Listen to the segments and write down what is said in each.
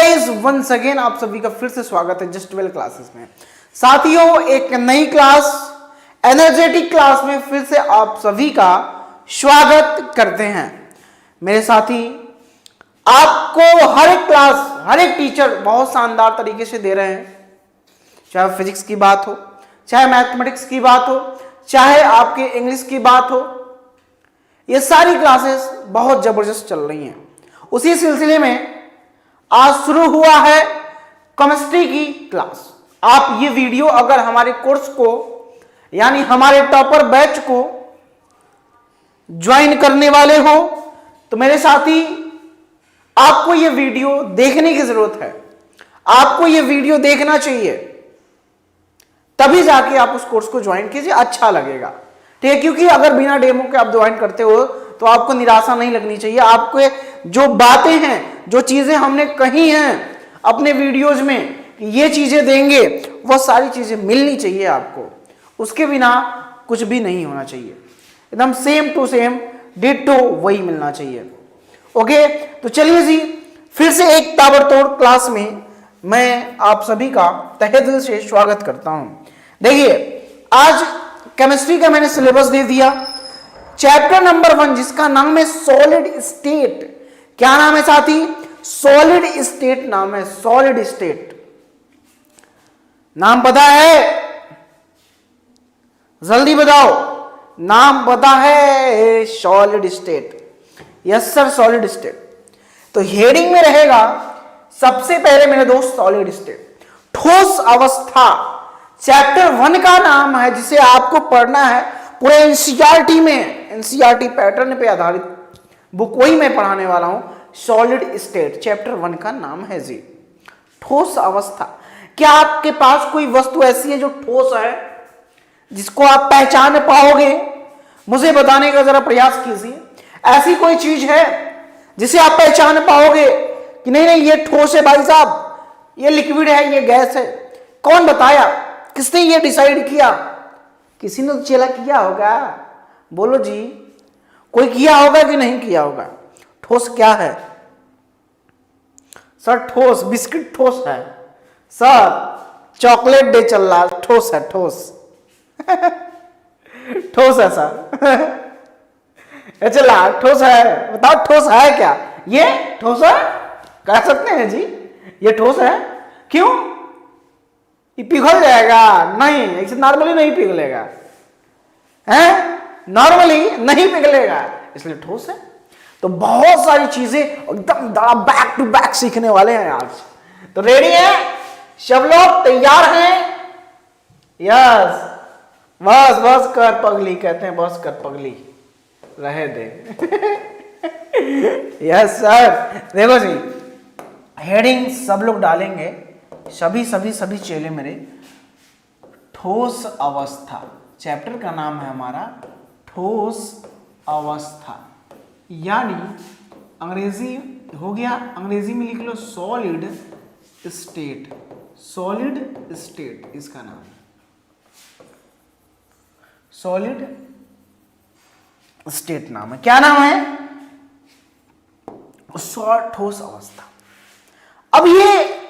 Guys, once again आप सभी का फिर से स्वागत है जस्ट वेल क्लासेस में। साथियों, एक नई क्लास एनर्जेटिक क्लास में फिर से आप सभी का स्वागत करते हैं। मेरे साथी, आपको हर एक क्लास, हर एक टीचर बहुत शानदार तरीके से दे रहे हैं। चाहे फिजिक्स की बात हो, चाहे मैथमेटिक्स की बात हो, चाहे आपके इंग्लिश की बात हो, ये सारी क्लासेस बहुत जबरदस्त चल रही हैं। उसी सिलसिले में आज शुरू हुआ है केमिस्ट्री की क्लास। आप ये वीडियो अगर हमारे कोर्स को यानी हमारे टॉपर बैच को ज्वाइन करने वाले हो तो मेरे साथी, आपको ये वीडियो देखने की जरूरत है। आपको ये वीडियो देखना चाहिए, तभी जाके आप उस कोर्स को ज्वाइन कीजिए, अच्छा लगेगा। ठीक है, क्योंकि अगर बिना डेमो के आप ज्वाइन करते हो तो आपको निराशा नहीं लगनी चाहिए। आपको जो बातें हैं, जो चीजें हमने कही हैं अपने वीडियोज में कि ये चीजें देंगे, वो सारी चीजें मिलनी चाहिए आपको। उसके बिना कुछ भी नहीं होना चाहिए, एकदम सेम टू सेम डिट्टो वही मिलना चाहिए। ओके, तो चलिए जी, फिर से एक ताबड़तोड़ क्लास में मैं आप सभी का तहे दिल से स्वागत करता हूं। देखिए, आज केमिस्ट्री का मैंने सिलेबस दे दिया। चैप्टर नंबर 1 जिसका नाम है सॉलिड स्टेट। क्या नाम है साथी? सॉलिड स्टेट नाम है। सॉलिड स्टेट नाम पता है? जल्दी बताओ, नाम पता है? Solid state. Yes sir, solid state. तो हेडिंग में रहेगा सबसे पहले मेरे दोस्त सॉलिड स्टेट, ठोस अवस्था। चैप्टर 1 का नाम है, जिसे आपको पढ़ना है पूरे एनसीईआरटी में, एनसीईआरटी पैटर्न पे आधारित बुक वही मैं पढ़ाने वाला हूं। सॉलिड स्टेट चैप्टर 1 का नाम है जी, ठोस अवस्था। क्या आपके पास कोई वस्तु ऐसी है जो ठोस है, जिसको आप पहचान पाओगे? मुझे बताने का जरा प्रयास कीजिए। ऐसी कोई चीज है जिसे आप पहचान पाओगे कि नहीं नहीं ये ठोस है भाई साहब, ये लिक्विड है, ये गैस है? कौन बताया? किसने ये डिसाइड किया? किसी ने तो चेला किया होगा। बोलो जी, कोई किया होगा कि नहीं किया होगा? ठोस क्या है सर? ठोस बिस्किट ठोस है सर, चॉकलेट डे चल रहा, ठोस है, ठोस ठोस है सर चला ठोस है। बताओ ठोस है क्या? ये ठोस है, कह सकते हैं जी ये ठोस है। क्यों? ये पिघल जाएगा? नहीं, ऐसे नॉर्मली नहीं पिघलेगा, है नॉर्मली नहीं पिघलेगा, इसलिए ठोस है। तो बहुत सारी चीजें एकदम बैक टू बैक सीखने वाले हैं आज। तो रेडी है सब लोग? तैयार हैं? यस, बस बस कर पगली, कहते हैं बस कर पगली, रहे दे यस सर। देखो जी, हेडिंग सब लोग डालेंगे, सभी सभी सभी चेले मेरे। ठोस अवस्था, चैप्टर का नाम है हमारा ठोस अवस्था, यानी अंग्रेजी हो गया, अंग्रेजी में लिख लो सॉलिड स्टेट। सॉलिड स्टेट इसका नाम है, सॉलिड स्टेट नाम है। क्या नाम है? ठोस अवस्था। अब ये,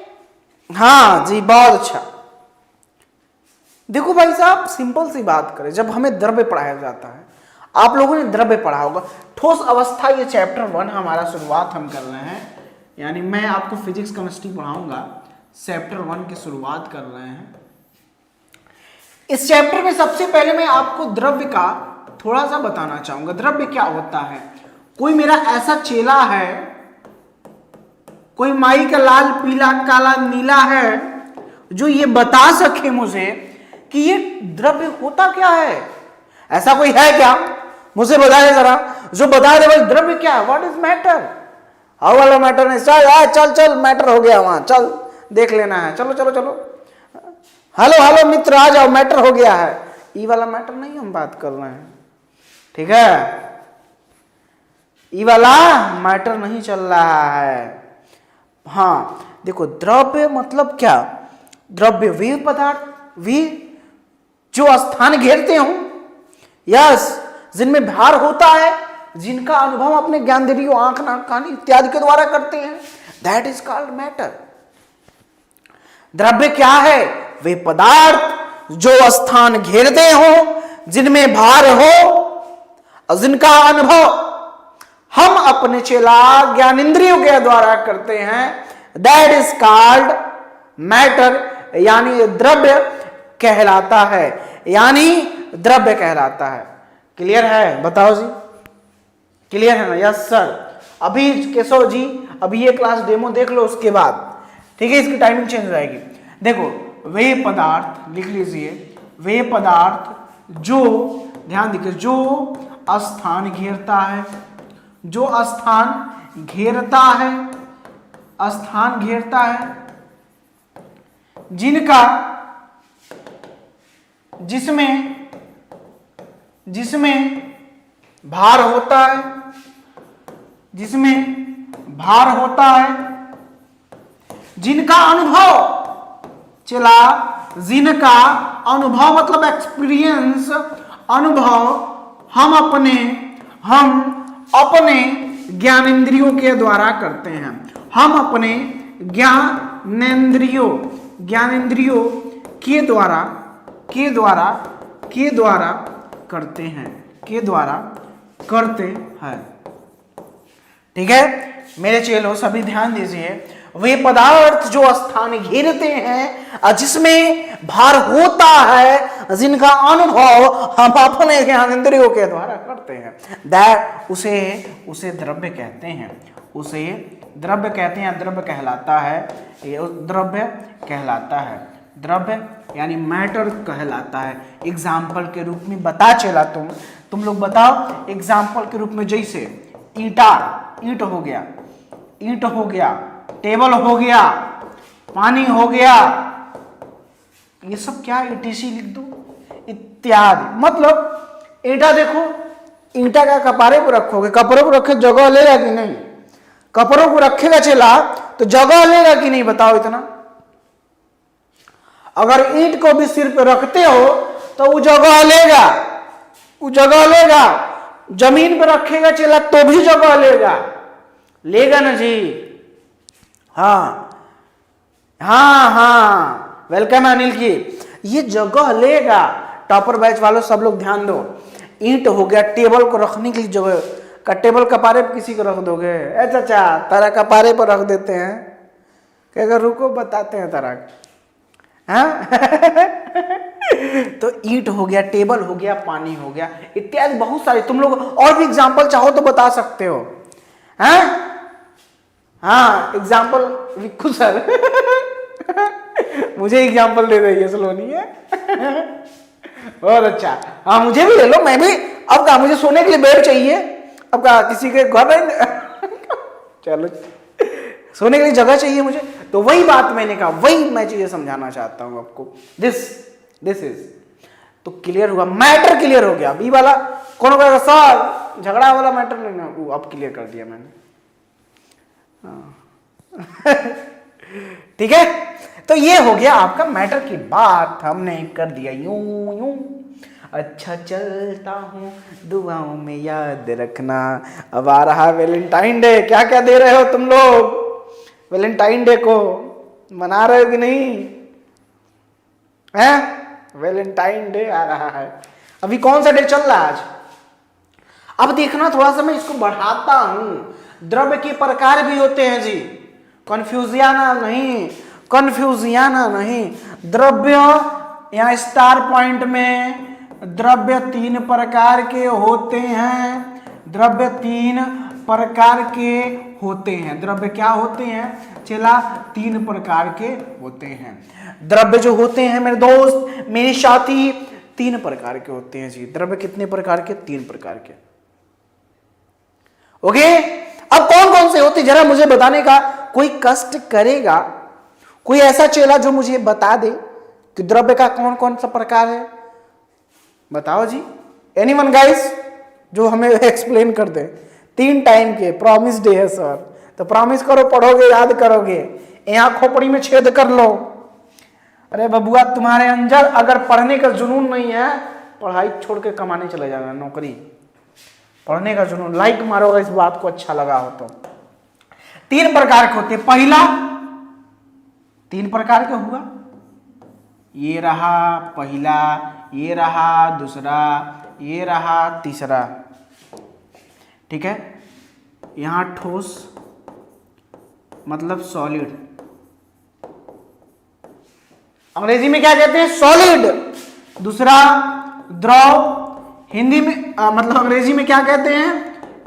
हाँ जी, बहुत अच्छा। देखो भाई साहब, सिंपल सी बात करें, जब हमें द्रव्य पढ़ाया जाता है, आप लोगों ने द्रव्य पढ़ा होगा। ठोस अवस्था ये चैप्टर 1 हमारा शुरुआत हम कर रहे हैं, यानी मैं आपको फिजिक्स केमिस्ट्री पढ़ाऊंगा, चैप्टर 1 की शुरुआत कर रहे हैं। इस चैप्टर में सबसे पहले मैं आपको द्रव्य का थोड़ा सा बताना चाहूंगा। द्रव्य क्या होता है? कोई मेरा ऐसा चेला है, कोई माई का लाल पीला काला नीला है, जो ये बता सके मुझे कि ये द्रव्य होता क्या है। ऐसा कोई है क्या? मुझे बताए जरा, जो बता दे भाई द्रव्य क्या है, व्हाट इज मैटर। हाउ वाला मैटर नहीं, चल चल चल, मैटर हो गया वहां, चल देख लेना है, चलो चलो चलो, हेलो हेलो मित्र आ जाओ, मैटर हो गया है। ई वाला मैटर नहीं हम बात कर रहे हैं, ठीक है? ई वाला मैटर नहीं चल रहा है। हाँ देखो, द्रव्य मतलब क्या? द्रव्य वे पदार्थ, वे जो स्थान घेरते हो, यस, जिनमें भार होता है, जिनका अनुभव अपने ज्ञानेंद्रियों, आंख नाक कान इत्यादि के द्वारा करते हैं, दैट इज कॉल्ड मैटर। द्रव्य क्या है? वे पदार्थ जो स्थान घेरते हो, जिनमें भार हो और जिनका अनुभव हम अपने चेला ज्ञानेंद्रियों के द्वारा करते हैं, दैट इज कॉल्ड मैटर, यानी द्रव्य कहलाता है, यानी द्रव्य कहलाता है। क्लियर है? बताओ जी, क्लियर है ना? Yes sir. अभी केशव जी, अभी ये क्लास डेमो देख लो, उसके बाद ठीक है इसकी टाइमिंग चेंज हो जाएगी। देखो, वे पदार्थ लिख लीजिए, वे पदार्थ जो, ध्यान दीजिए, जो स्थान घेरता है, जो स्थान घेरता है, स्थान घेरता है, जिनका, जिसमें भार होता है, जिसमें भार होता है, जिनका अनुभव, चला, जिनका अनुभव मतलब एक्सपीरियंस, अनुभव हम अपने ज्ञानेंद्रियों के द्वारा करते हैं, हम अपने ज्ञानेंद्रियों के द्वारा करते हैं, ठीक है मेरे चेलों, सभी ध्यान दीजिए। वे पदार्थ जो स्थान घेरते हैं, जिसमें भार होता है, जिनका अनुभव हम अपने ज्ञानेंद्रियों के द्वारा करते हैं, दैट उसे द्रव्य कहते हैं, उसे द्रव्य कहते हैं, द्रव्य कहलाता है, द्रव्य कहलाता है, द्रव्य यानी मैटर कहलाता है। एग्जाम्पल के रूप में बता चला, तुम लोग बताओ एग्जाम्पल के रूप में, जैसे ईंट हो गया, ईंट हो गया, टेबल हो गया, पानी हो गया, ये सब क्या ETC लिख दो, इत्यादि। मतलब ईंटा देखो, ईंटा का कपारे पर रखोगे, कपड़ों को रखे जगह लेगा कि नहीं? कपड़ों को रखेगा चला तो जगह लेगा कि नहीं? बताओ इतना। अगर ईंट को भी सिर पे रखते हो तो वो जगह लेगा, वो जगह लेगा। जमीन पर रखेगा चला तो भी जगह लेगा ना जी? हाँ, वेलकम अनिल की, ये जगह लेगा। टॉपर बैच वालों सब लोग ध्यान दो, ईंट हो गया, टेबल को रखने के लिए जगह का, टेबल कपारे पर किसी को रख दोगे? चाचा तारा कपारे पर रख देते हैं, क्या रुको बताते हैं तारा। हाँ तो ईंट हो गया, टेबल हो गया, पानी हो गया, इत्यादि बहुत सारे। तुम लोग और भी एग्जाम्पल चाहो तो बता सकते हो। हाँ एग्जाम्पल विक्कू सर मुझे एग्जाम्पल दे रही है सलोनी है बहुत अच्छा। हाँ मुझे भी ले लो, मैं भी। अब क्या मुझे सोने के लिए बेड चाहिए? अब क्या किसी के घर नहीं चलो सोने के लिए जगह चाहिए मुझे, तो वही बात मैंने कहा, वही मैं चीजें समझाना चाहता हूं आपको। दिस इज तो क्लियर हुआ, मैटर क्लियर हो गया। बी वाला कौन कहेगा सर झगड़ा वाला मैटर नहीं ना, वो अब क्लियर कर दिया मैंने। ठीक है, तो ये हो गया आपका मैटर की बात, हमने कर दिया यूं यूं। अच्छा चलता हूँ, दुआओं में याद रखना। अब आ रहा वैलेंटाइन डे, क्या क्या दे रहे हो तुम लोग वैलेंटाइन डे को? मना रहे हो कि नहीं? हैं वैलेंटाइन डे आ रहा है। अभी कौन सा डे चल रहा है आज? अब देखना थोड़ा सा मैं इसको बढ़ाता हूं। द्रव्य के प्रकार भी होते हैं जी, कंफ्यूजियाना नहीं। द्रव्य यहाँ स्टार पॉइंट में, द्रव्य 3 प्रकार के होते हैं। द्रव्य 3 प्रकार के होते हैं। द्रव्य क्या होते हैं चला? 3 प्रकार के होते हैं। द्रव्य जो होते हैं मेरे दोस्त, मेरे साथी, 3 प्रकार के होते हैं जी। द्रव्य कितने प्रकार के? 3 प्रकार के। ओके, अब कौन कौन से होते जरा मुझे बताने का कोई कष्ट करेगा? कोई ऐसा चेला जो मुझे बता दे कि द्रव्य का कौन कौन सा प्रकार है? बताओ जी, एनीवन गाइस जो हमें एक्सप्लेन कर दे। 3 टाइम के, प्रॉमिस डे है सर, तो प्रॉमिस करो पढ़ोगे, याद करोगे। यहां खोपड़ी में छेद कर लो। अरे बबुआ तुम्हारे अंदर अगर पढ़ने का जुनून नहीं है, पढ़ाई छोड़ के कमाने चले जाना, नौकरी। पढ़ने का जुनून, लाइक मारोगा इस बात को अच्छा लगा हो तो। तीन प्रकार के होते हैं। पहला, तीन प्रकार का हुआ, ये रहा पहला, ये रहा दूसरा, ये रहा तीसरा। ठीक है, यहां ठोस मतलब सॉलिड, अंग्रेजी में क्या कहते हैं? सॉलिड। दूसरा द्रव, हिंदी में मतलब अंग्रेजी में क्या कहते हैं?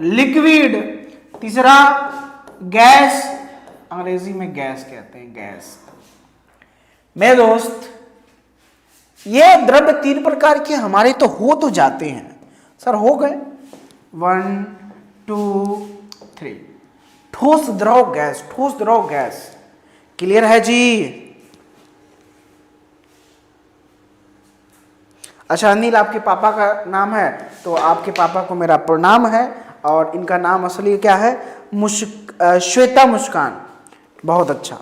लिक्विड। तीसरा गैस, अंग्रेजी में गैस कहते हैं, गैस। मेरे दोस्त, ये द्रव्य तीन प्रकार के हमारे तो हो तो जाते हैं सर, हो गए 1 2 3। ठोस द्रव गैस, ठोस द्रव गैस, क्लियर है जी? अच्छा अनिल, आपके पापा का नाम है तो आपके पापा को मेरा प्रणाम है, और इनका नाम असली क्या है? श्वेता मुस्कान। बहुत अच्छा।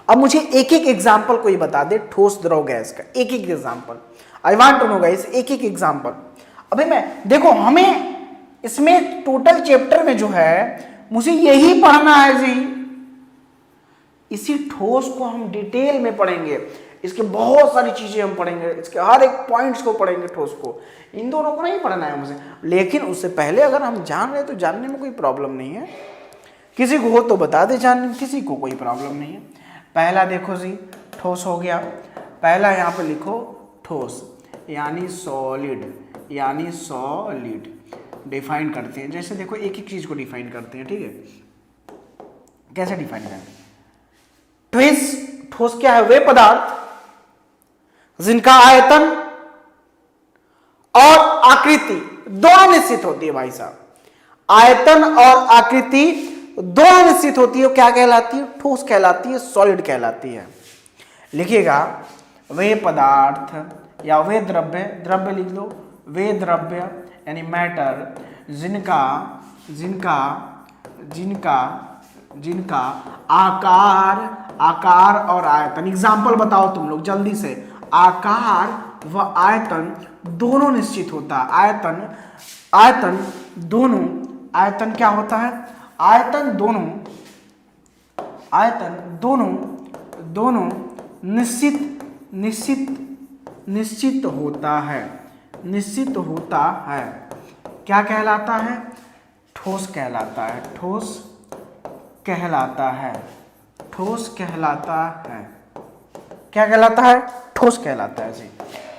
अब मुझे एक एक एग्जाम्पल कोई बता दे ठोस द्रव गैस का, एक एक example. I want to know guys, एक एक एग्जाम्पल। अभी मैं देखो, हमें इसमें टोटल चैप्टर में जो है मुझे यही पढ़ना है जी। इसी ठोस को हम डिटेल में पढ़ेंगे, इसके बहुत सारी चीजें हम पढ़ेंगे, इसके हर एक पॉइंट्स को पढ़ेंगे, ठोस को। इन दोनों को नहीं पढ़ना है मुझे, लेकिन उससे पहले अगर हम जान रहे तो जानने में कोई प्रॉब्लम नहीं है। किसी को हो तो बता दे जानने में, किसी को कोई प्रॉब्लम नहीं है। पहला देखो जी, ठोस हो गया। पहला यहाँ पे लिखो ठोस यानी सॉलिड, यानी सॉलिड डिफाइन करते हैं। जैसे देखो एक एक चीज को डिफाइन करते हैं, ठीक है? कैसे डिफाइन करें? ठोस क्या है? वे पदार्थ जिनका आयतन और आकृति दोनों निश्चित होती है। भाई साहब, आयतन और आकृति दोनों निश्चित होती है, क्या कहलाती है? ठोस कहलाती है, सॉलिड कहलाती है। लिखिएगा, वे पदार्थ या वे द्रव्य, द्रव्य लिख लो, वे द्रव्य यानी मैटर जिनका जिनका जिनका जिनका आकार और आयतन। एग्जाम्पल बताओ तुम लोग जल्दी से। आकार व आयतन दोनों निश्चित होता है। आयतन दोनों, आयतन क्या होता है? आयतन दोनों निश्चित होता है, निश्चित होता है। क्या कहलाता है? ठोस कहलाता है, ठोस कहलाता है, ठोस कहलाता है। क्या कहलाता है? ठोस कहलाता है जी।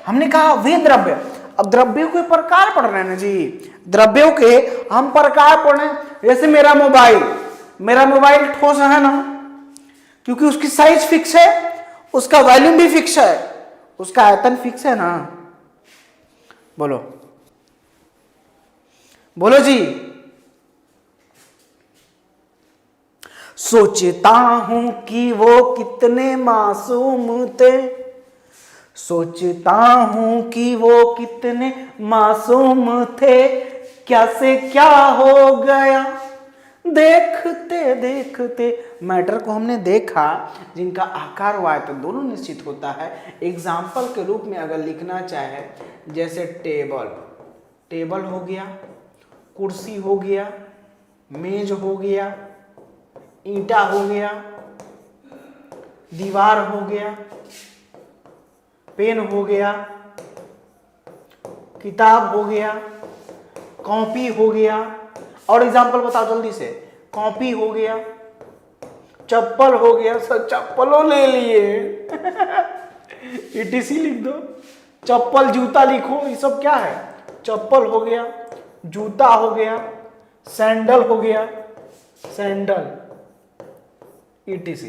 हमने कहा वे द्रव्य। अब द्रव्यों के प्रकार पढ़ रहे हैं ना जी, द्रव्यों के हम प्रकार पढ़ रहे हैं। जैसे मेरा मोबाइल ठोस है ना, क्योंकि उसकी साइज फिक्स है, उसका वॉल्यूम भी फिक्स है, उसका आयतन फिक्स है ना। बोलो बोलो जी। सोचता हूं कि वो कितने मासूम थे, सोचता हूं कि वो कितने मासूम थे, क्या से क्या हो गया देखते देखते। मैटर को हमने देखा जिनका आकार व आयतन दोनों निश्चित होता है। एग्जाम्पल के रूप में अगर लिखना चाहे, जैसे टेबल हो गया, कुर्सी हो गया, मेज हो गया, ईंटा हो गया, दीवार हो गया, पेन हो गया, किताब हो गया, कॉपी हो गया। और एग्जाम्पल बताओ जल्दी से। कॉपी हो गया, चप्पल हो गया, सर चप्पलों ले लिए ETC लिख दो, चप्पल जूता लिखो, ये सब क्या है? चप्पल हो गया, जूता हो गया, सैंडल हो गया, सैंडल ETC।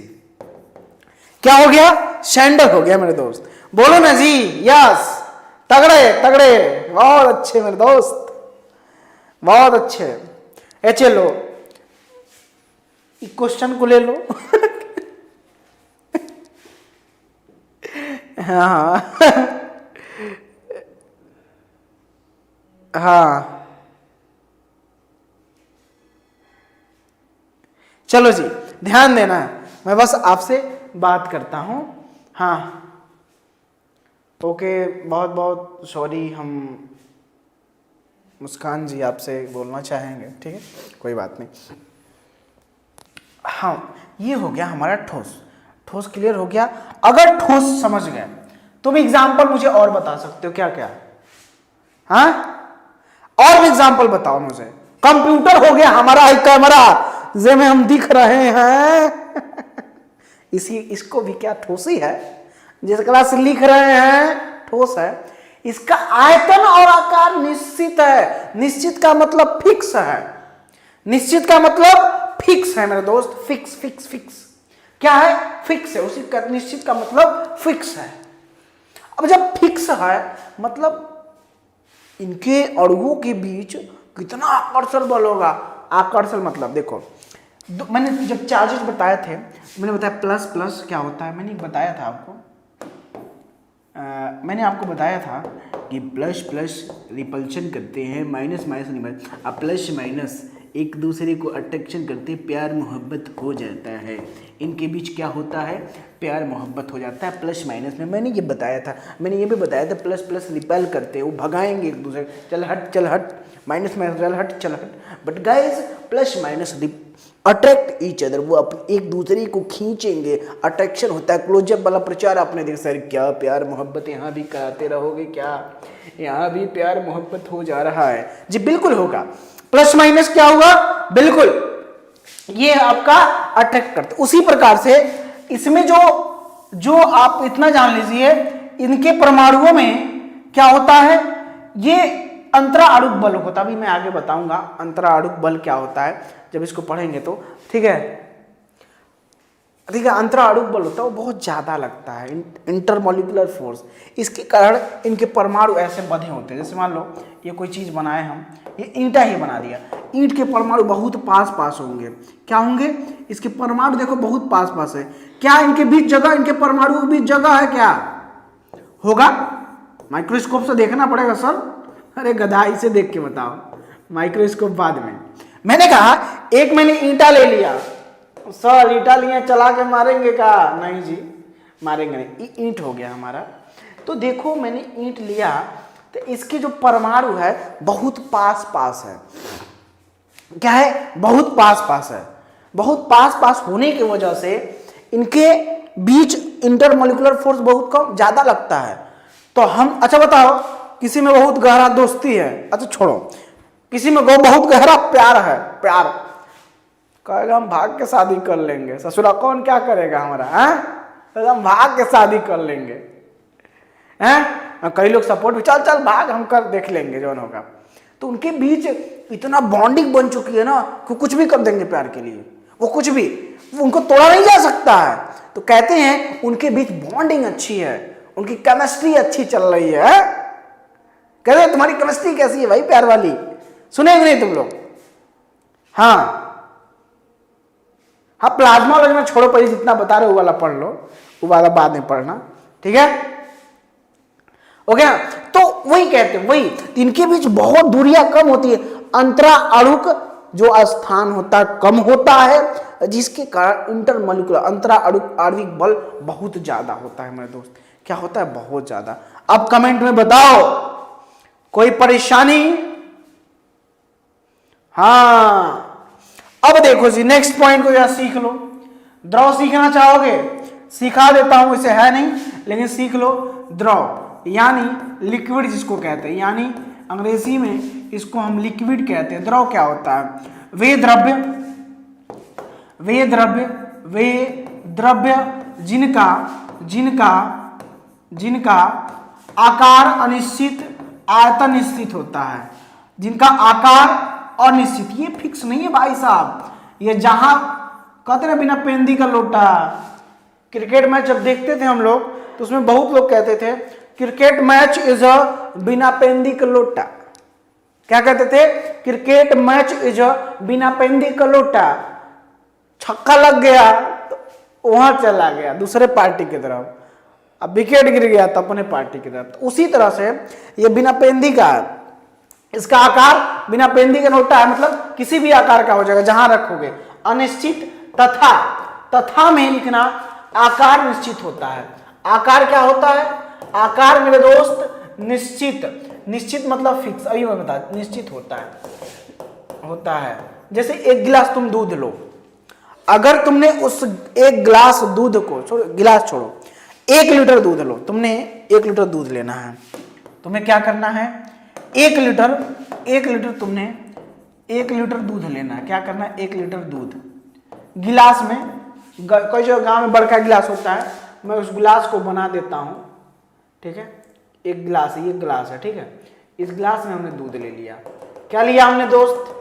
क्या हो गया? सैंडल हो गया मेरे दोस्त। बोलो ना जी, यस। तगड़े, बहुत अच्छे मेरे दोस्त, बहुत अच्छे। चलो क्वेश्चन को ले लो हाँ हाँ, चलो जी, ध्यान देना है, मैं बस आपसे बात करता हूं। हाँ ओके, बहुत बहुत सॉरी, हम मुस्कान जी आपसे बोलना चाहेंगे, ठीक है? कोई बात नहीं। हाँ, ये हो गया हमारा ठोस। ठोस क्लियर हो गया। अगर ठोस समझ गए तुम एग्जाम्पल मुझे और बता सकते हो क्या क्या? हाँ, और भी एग्जाम्पल बताओ मुझे। कंप्यूटर हो गया हमारा, एक कैमरा जे में हम दिख रहे हैं इसको भी क्या ठोस ही है? जिस क्लास लिख रहे हैं ठोस है। इसका आयतन और आकार निश्चित है। निश्चित का मतलब फिक्स है। निश्चित का मतलब फिक्स है मेरे दोस्त। फिक्स फिक्स फिक्स क्या है? फिक्स है। उसी का निश्चित का मतलब फिक्स है। अब जब फिक्स है मतलब इनके अणुओं के बीच कितना आकर्षण बल होगा। आकर्षण मतलब देखो, मैंने जब चार्जेस बताए थे, मैंने बताया प्लस प्लस क्या होता है, मैंने बताया था आपको। मैंने आपको बताया था कि प्लस प्लस रिपल्शन करते हैं, माइनस माइनस नहीं, प्लस माइनस एक दूसरे को अट्रैक्शन करते, प्यार मोहब्बत हो जाता है। इनके बीच क्या होता है? प्यार मोहब्बत हो जाता है प्लस माइनस में। मैंने ये बताया था। मैंने ये भी बताया था प्लस प्लस रिपेल करते हैं, वो भगाएंगे एक दूसरे, चल हट, माइनस माइनस चल हट। But guys plus minus attract each other, वो एक दूसरे को खींचेंगे, अट्रैक्शन होता है। क्लोजअप वाला प्रचार आपने देखा सर, क्या प्यार मोहब्बत यहाँ भी कराते रहोगे क्या? यहाँ भी प्यार मोहब्बत हो जा रहा है जी, बिल्कुल होगा। प्लस माइनस क्या हुआ? बिल्कुल ये आपका अट्रैक्ट करते। उसी प्रकार से इसमें जो आप इतना जान लीजिए, इनके परमाणुओं में क्या होता है? ये अंतराणुक बल होता है। अभी मैं आगे बताऊंगा अंतराणुक बल क्या होता है जब इसको पढ़ेंगे तो, ठीक है। अंतराणुक बल होता है, वो बहुत ज्यादा लगता है, इंटरमॉलिक्यूलर फोर्स। इसके कारण इनके परमाणु ऐसे बंधे होते हैं। जैसे मान लो ये कोई चीज बनाए हम, ये ईंटा ही बना दिया, ईंट के परमाणु बहुत पास पास होंगे। क्या होंगे? इसके परमाणु देखो बहुत पास पास है। क्या इनके बीच जगह, इनके परमाणु के बीच जगह है? क्या होगा? माइक्रोस्कोप से देखना पड़ेगा सर। अरे गधा, इसे देख के बताओ, माइक्रोस्कोप बाद में। मैंने कहा एक मैंने ईंटा ले लिया, सर ईंटा लिए चला के मारेंगे क्या? नहीं जी, मारेंगे नहीं। ईंट हो गया हमारा। तो देखो मैंने ईंट लिया तो इसके जो परमाणु है बहुत पास पास है। क्या है? बहुत पास पास है। बहुत पास पास होने की वजह से इनके बीच इंटरमॉलिक्यूलर फोर्स बहुत कम ज्यादा लगता है। तो हम, अच्छा बताओ, किसी में बहुत गहरा दोस्ती है, अच्छा छोड़ो, किसी में बहुत गहरा प्यार है, प्यार कहेगा हम भाग के शादी कर लेंगे, ससुरा कौन क्या करेगा हमारा, हैं? तो हम भाग के शादी कर लेंगे, हैं? कई लोग सपोर्ट भी, चल चल भाग, हम कर देख लेंगे जो होगा। तो उनके बीच इतना बॉन्डिंग बन चुकी है ना कि कुछ भी कर देंगे प्यार के लिए। वो कुछ भी, उनको तोड़ा नहीं जा सकता है। तो कहते हैं उनके बीच बॉन्डिंग अच्छी है, उनकी केमिस्ट्री अच्छी चल रही है। कहते हैं तुम्हारी केमिस्ट्री कैसी है भाई प्यार वाली? सुनेंगे नहीं तुम लोग? हाँ, प्लाज्मा वाला में छोड़ो, पहले जितना बता रहे हो वो वाला पढ़ लो, वो वाला बाद में पढ़ना, ठीक है? ओके ना? तो वही कहते हैं, वही इनके बीच बहुत दूरियां कम होती है, अंतराणुक जो स्थान होता है कम होता है, जिसके कारण इंटरमॉलिक्यूलर अंतराणुक आणविक बल बहुत ज्यादा होता है मेरे दोस्त। क्या होता है? बहुत ज्यादा। अब कमेंट में बताओ कोई परेशानी? हाँ, अब देखो जी नेक्स्ट पॉइंट को या सीख लो। द्रव सीखना चाहोगे? सिखा देता हूं, इसे है नहीं लेकिन सीख लो। द्रव यानी लिक्विड जिसको कहते हैं, यानी अंग्रेजी में इसको हम लिक्विड कहते हैं। द्रव क्या होता है? वे द्रव्य जिनका आकार अनिश्चित, आयतन निश्चित होता है, जिनका आकार अनिश्चित। ये फिक्स नहीं है भाई साहब। ये जहां कहते ना बिना पेंदी का लोटा, क्रिकेट मैच जब देखते थे हम लोग तो उसमें बहुत लोग कहते थे क्रिकेट मैच इज अ बिना पेंदी का लोटा। क्या कहते थे? क्रिकेट मैच इज अ बिना पेंदी का लोटा। छक्का लग गया तो वहां चला गया दूसरे पार्टी की तरफ, अब विकेट गिर गया तो अपने पार्टी की तरफ। तो उसी तरह से ये बिना पेंदी का है, इसका आकार बिना पेंदी का लोटा है, मतलब किसी भी आकार का हो जाएगा जहां रखोगे। अनिश्चित तथा में लिखना, आकार निश्चित होता है। आकार क्या होता है? आकार मेरे दोस्त निश्चित मतलब फिक्स। अभी मैं बता, निश्चित होता है। जैसे एक गिलास तुम दूध लो, अगर तुमने उस एक गिलास दूध को छोड़ो, गिलास छोड़ो, 1 लीटर दूध लो, तुमने 1 लीटर दूध लेना है, तुम्हें क्या करना है, 1 लीटर तुमने 1 लीटर दूध लेना है, क्या करना है, 1 लीटर दूध गिलास में, कोई जो गांव में बड़का गिलास होता है, मैं उस गिलास को बना देता हूं, ठीक है, एक गिलास है, ये गिलास है, ठीक है, इस गिलास में हमने दूध ले लिया, क्या लिया हमने दोस्त,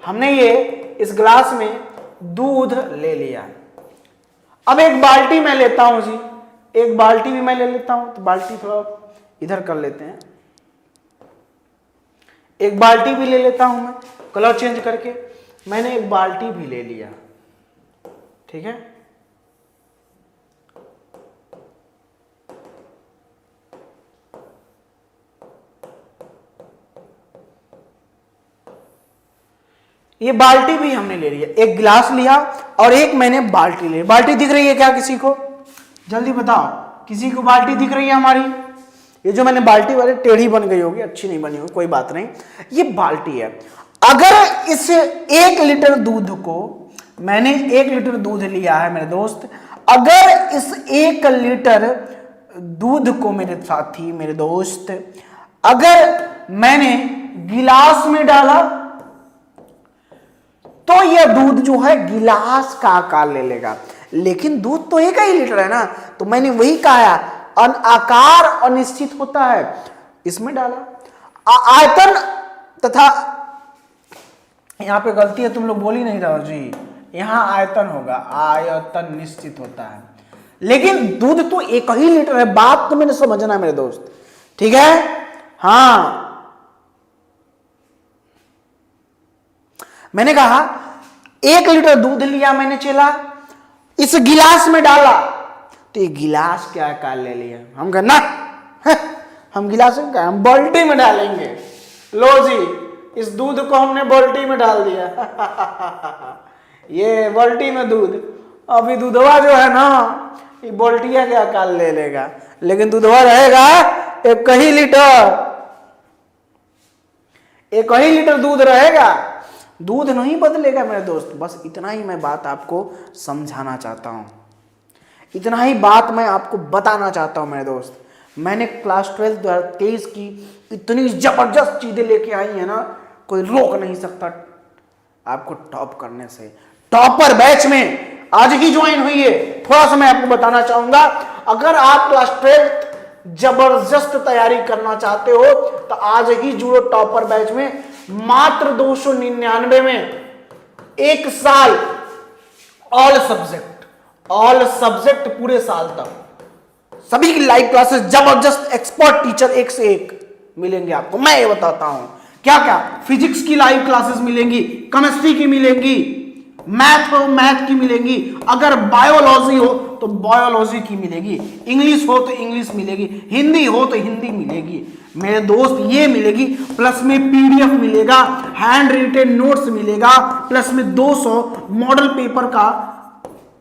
हमने ये इस गिलास में दूध ले लिया। अब एक बाल्टी मैं लेता हूं जी, एक बाल्टी भी मैं ले लेता हूं, तो बाल्टी थोड़ा इधर कर लेते हैं, एक बाल्टी भी ले लेता हूं मैं, कलर चेंज करके मैंने एक बाल्टी भी ले लिया, ठीक है। ये बाल्टी भी हमने ले लिया, एक गिलास लिया और एक मैंने बाल्टी ली। बाल्टी दिख रही है क्या किसी को, जल्दी बताओ, किसी को बाल्टी दिख रही है हमारी, ये जो मैंने बाल्टी वाली टेढ़ी बन गई होगी, अच्छी नहीं बनी होगी, कोई बात नहीं, ये बाल्टी है। अगर इस 1 लीटर दूध को, मैंने 1 लीटर दूध लिया है मेरे दोस्त, अगर इस 1 लीटर दूध को मेरे साथी, मेरे दोस्त, अगर मैंने गिलास में डाला तो यह दूध जो है गिलास का आकार ले लेगा, लेकिन दूध तो 1 ही लीटर है ना, तो मैंने वही कहा, आकार अनिश्चित होता है, इसमें डाला। आयतन तथा, यहां पे गलती है, तुम लोग बोल ही नहीं रहे हो जी, यहां आयतन होगा, आयतन निश्चित होता है, लेकिन दूध तो 1 ही लीटर है, बात तो मैंने समझना है मेरे दोस्त, ठीक है। हाँ, मैंने कहा 1 लीटर दूध लिया मैंने, चला इस गिलास में डाला, तो ये गिलास क्या आकार ले लिया, हम कहना हम गिलास में क्या, हम बाल्टी में डालेंगे, लो जी इस दूध को हमने बाल्टी में डाल दिया ये बाल्टी में दूध, अभी दूधवा जो है ना, ये बाल्टिया के आकार ले लेगा, लेकिन दूधवा रहेगा 1 ही लीटर, 1 ही लीटर दूध रहेगा, दूध नहीं बदलेगा मेरे दोस्त। बस इतना ही मैं बात आपको समझाना चाहता हूं, इतना ही बात मैं आपको बताना चाहता हूं मेरे दोस्त। मैंने क्लास 12 2023 की इतनी जबरदस्त चीजें लेके आई है ना, कोई रोक नहीं सकता आपको टॉप करने से। टॉपर बैच में आज ही ज्वाइन हुई है। थोड़ा सा मैं आपको बताना चाहूंगा, अगर आप क्लास 12 जबरदस्त तैयारी करना चाहते हो तो आज ही जुड़ो टॉपर बैच में। मात्र 299 में 1 साल ऑल सब्जेक्ट पूरे साल तक सभी की लाइव क्लासेस, जबरदस्त एक्सपर्ट टीचर 1 से 1 मिलेंगे आपको। मैं ये बताता हूं क्या क्या, फिजिक्स की लाइव क्लासेस मिलेंगी, केमिस्ट्री की मिलेंगी, मैथ हो मैथ की मिलेंगी, अगर बायोलॉजी हो तो बायोलॉजी की मिलेगी, इंग्लिश हो तो इंग्लिश मिलेगी, हिंदी हो तो हिंदी मिलेगी मेरे दोस्त, ये मिलेगी। प्लस में पीडीएफ मिलेगा, हैंड रिटन नोट्स मिलेगा, प्लस में 200 मॉडल पेपर का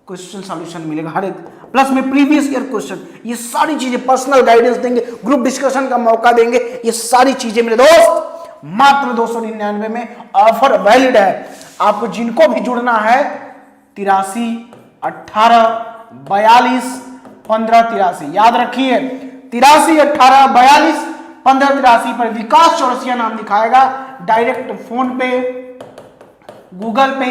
क्वेश्चन सॉल्यूशन मिलेगा हर एक, प्लस में प्रीवियस ईयर क्वेश्चन, ये सारी चीजें, पर्सनल गाइडेंस देंगे, ग्रुप डिस्कशन का मौका देंगे, ये सारी चीजें मेरे दोस्त मात्र 299 में ऑफर वैलिड है। आपको जिनको भी जुड़ना है 83 18 42 15 83, याद रखिए 83 18 42 15 83 पर विकास चौरसिया नाम दिखाएगा। डायरेक्ट फोन पे, गूगल पे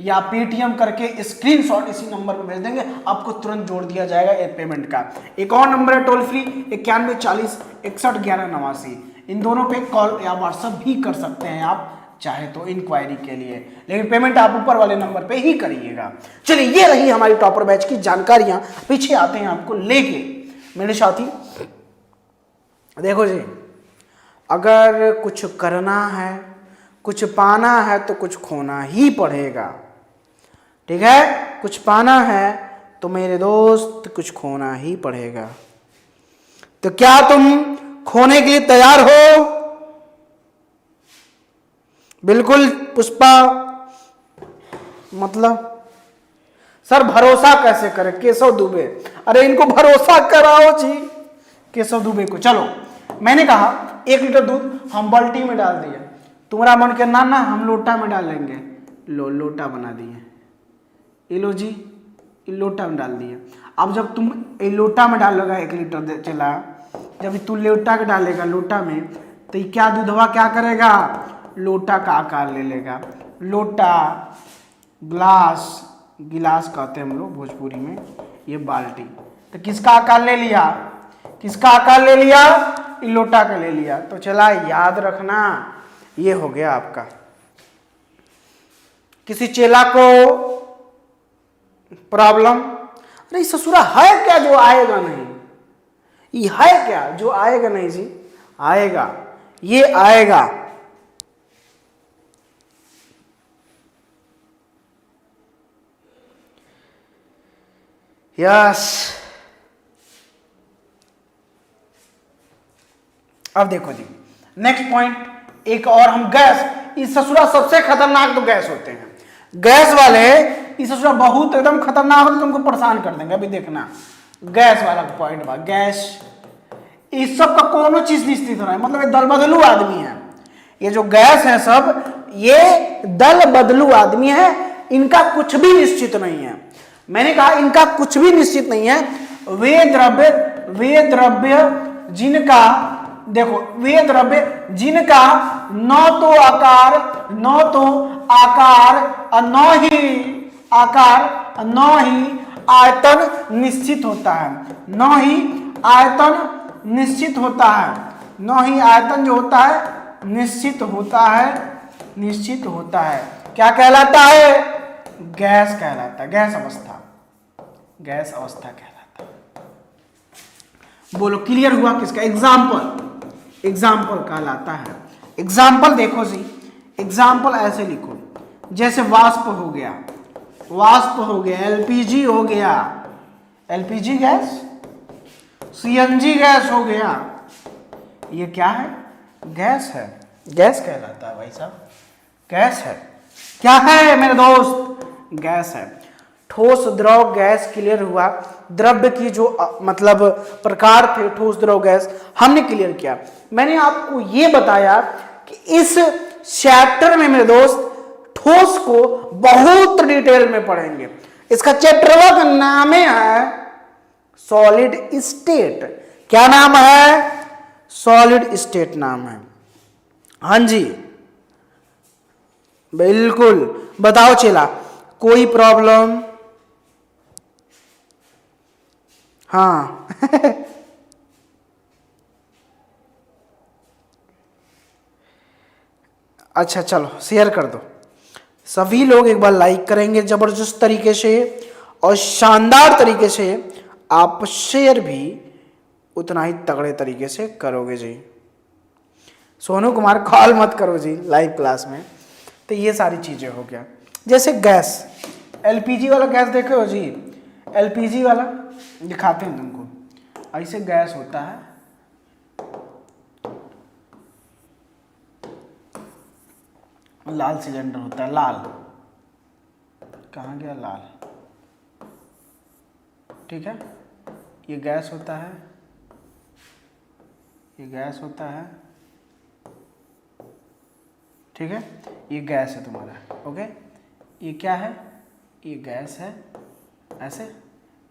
या पेटीएम करके स्क्रीनशॉट इसी नंबर पर भेज देंगे, आपको तुरंत जोड़ दिया जाएगा पेमेंट का। एक और नंबर है टोल फ्री 91 40 61 11 89, इन दोनों पे कॉल या व्हाट्सएप भी कर सकते हैं आप चाहे तो इंक्वायरी के लिए, लेकिन पेमेंट आप ऊपर वाले नंबर पे ही करिएगा। चलिए, ये रही हमारी टॉपर बैच की जानकारियां। पीछे आते हैं आपको लेके मेरे साथी। देखो जी, अगर कुछ करना है, कुछ पाना है तो कुछ खोना ही पड़ेगा, ठीक है। कुछ पाना है तो मेरे दोस्त कुछ खोना ही पड़ेगा। तो क्या तुम खोने के लिए तैयार हो? बिल्कुल पुष्पा। मतलब सर भरोसा कैसे करें? केशव दुबे, अरे इनको भरोसा कराओ जी केशव दुबे को। चलो, मैंने कहा 1 लीटर दूध हम बाल्टी में डाल दिए, तुम्हारा मन के ना हम लोटा में डालेंगे, लोटा बना दिए, ये लो जी, ये लोटा में डाल दिया। अब जब तुम ये लोटा में डालोगा 1 लीटर चला, जब तू लोटा के डालेगा लोटा में, तो ये क्या दूधवा क्या करेगा, लोटा का आकार ले लेगा। लोटा, ग्लास, गिलास कहते हैं हम लोग भोजपुरी में, ये बाल्टी, तो किसका आकार ले लिया, किसका आकार ले लिया, ये लोटा का ले लिया। तो चला याद रखना, ये हो गया आपका। किसी चेला को प्रॉब्लम, अरे ससुरा है क्या जो आएगा नहीं, ये है क्या जो आएगा नहीं जी, आएगा, ये आएगा। यस, अब देखो जी नेक्स्ट पॉइंट, एक और हम गैस, इस ससुरा सबसे खतरनाक तो गैस होते हैं, गैस वाले इस ससुरा बहुत एकदम खतरनाक होते, तुमको परेशान कर देंगे। अभी देखना गैस वाला पॉइंट बा, गैस, इस सब का कोनो चीज निश्चित नहीं, मतलब ये दल बदलू आदमी है, ये जो गैस है सब ये दल बदलू आदमी है, इनका कुछ भी निश्चित नहीं है। मैंने कहा इनका कुछ भी निश्चित नहीं है। वे द्रव्य जिनका, देखो वे द्रव्य जिनका न तो आकार और न ही आयतन निश्चित होता है, न ही आयतन निश्चित होता है, न ही आयतन जो होता है निश्चित होता है, क्या कहलाता है, गैस कहलाता है, गैस अवस्था कहलाता है। बोलो क्लियर हुआ किसका, एग्जाम्पल कहलाता है। एग्जाम्पल देखो जी, एग्जाम्पल ऐसे लिखो, जैसे वाष्प हो गया, एलपीजी हो गया, एलपीजी गैस, सीएनजी गैस हो गया, ये क्या है, गैस है, गैस कहलाता है भाई साहब, गैस है। क्या है मेरे दोस्त, गैस है। ठोस द्रव गैस क्लियर हुआ, द्रव्य की जो मतलब प्रकार थे ठोस द्रव गैस हमने क्लियर किया। मैंने आपको ये बताया कि इस चैप्टर में मेरे दोस्त ठोस को बहुत डिटेल में पढ़ेंगे। इसका चैप्टर का नाम है सॉलिड स्टेट। क्या नाम है, सॉलिड स्टेट नाम है। हाँ जी बिल्कुल, बताओ चेला कोई प्रॉब्लम, हाँ अच्छा चलो शेयर कर दो, सभी लोग एक बार लाइक करेंगे जबरदस्त तरीके से और शानदार तरीके से, आप शेयर भी उतना ही तगड़े तरीके से करोगे जी। सोनू कुमार कॉल मत करो जी लाइव क्लास में। तो ये सारी चीजें हो गया, जैसे गैस, एलपीजी वाला गैस देखे हो जी, एलपीजी वाला दिखाते हैं तुमको, ऐसे गैस होता है, लाल सिलेंडर होता है, लाल, कहाँ गया लाल, ठीक है, ये गैस होता है, ये गैस होता है, ठीक है, ये गैस है तुम्हारा, ओके, ये क्या है, ये गैस है, ऐसे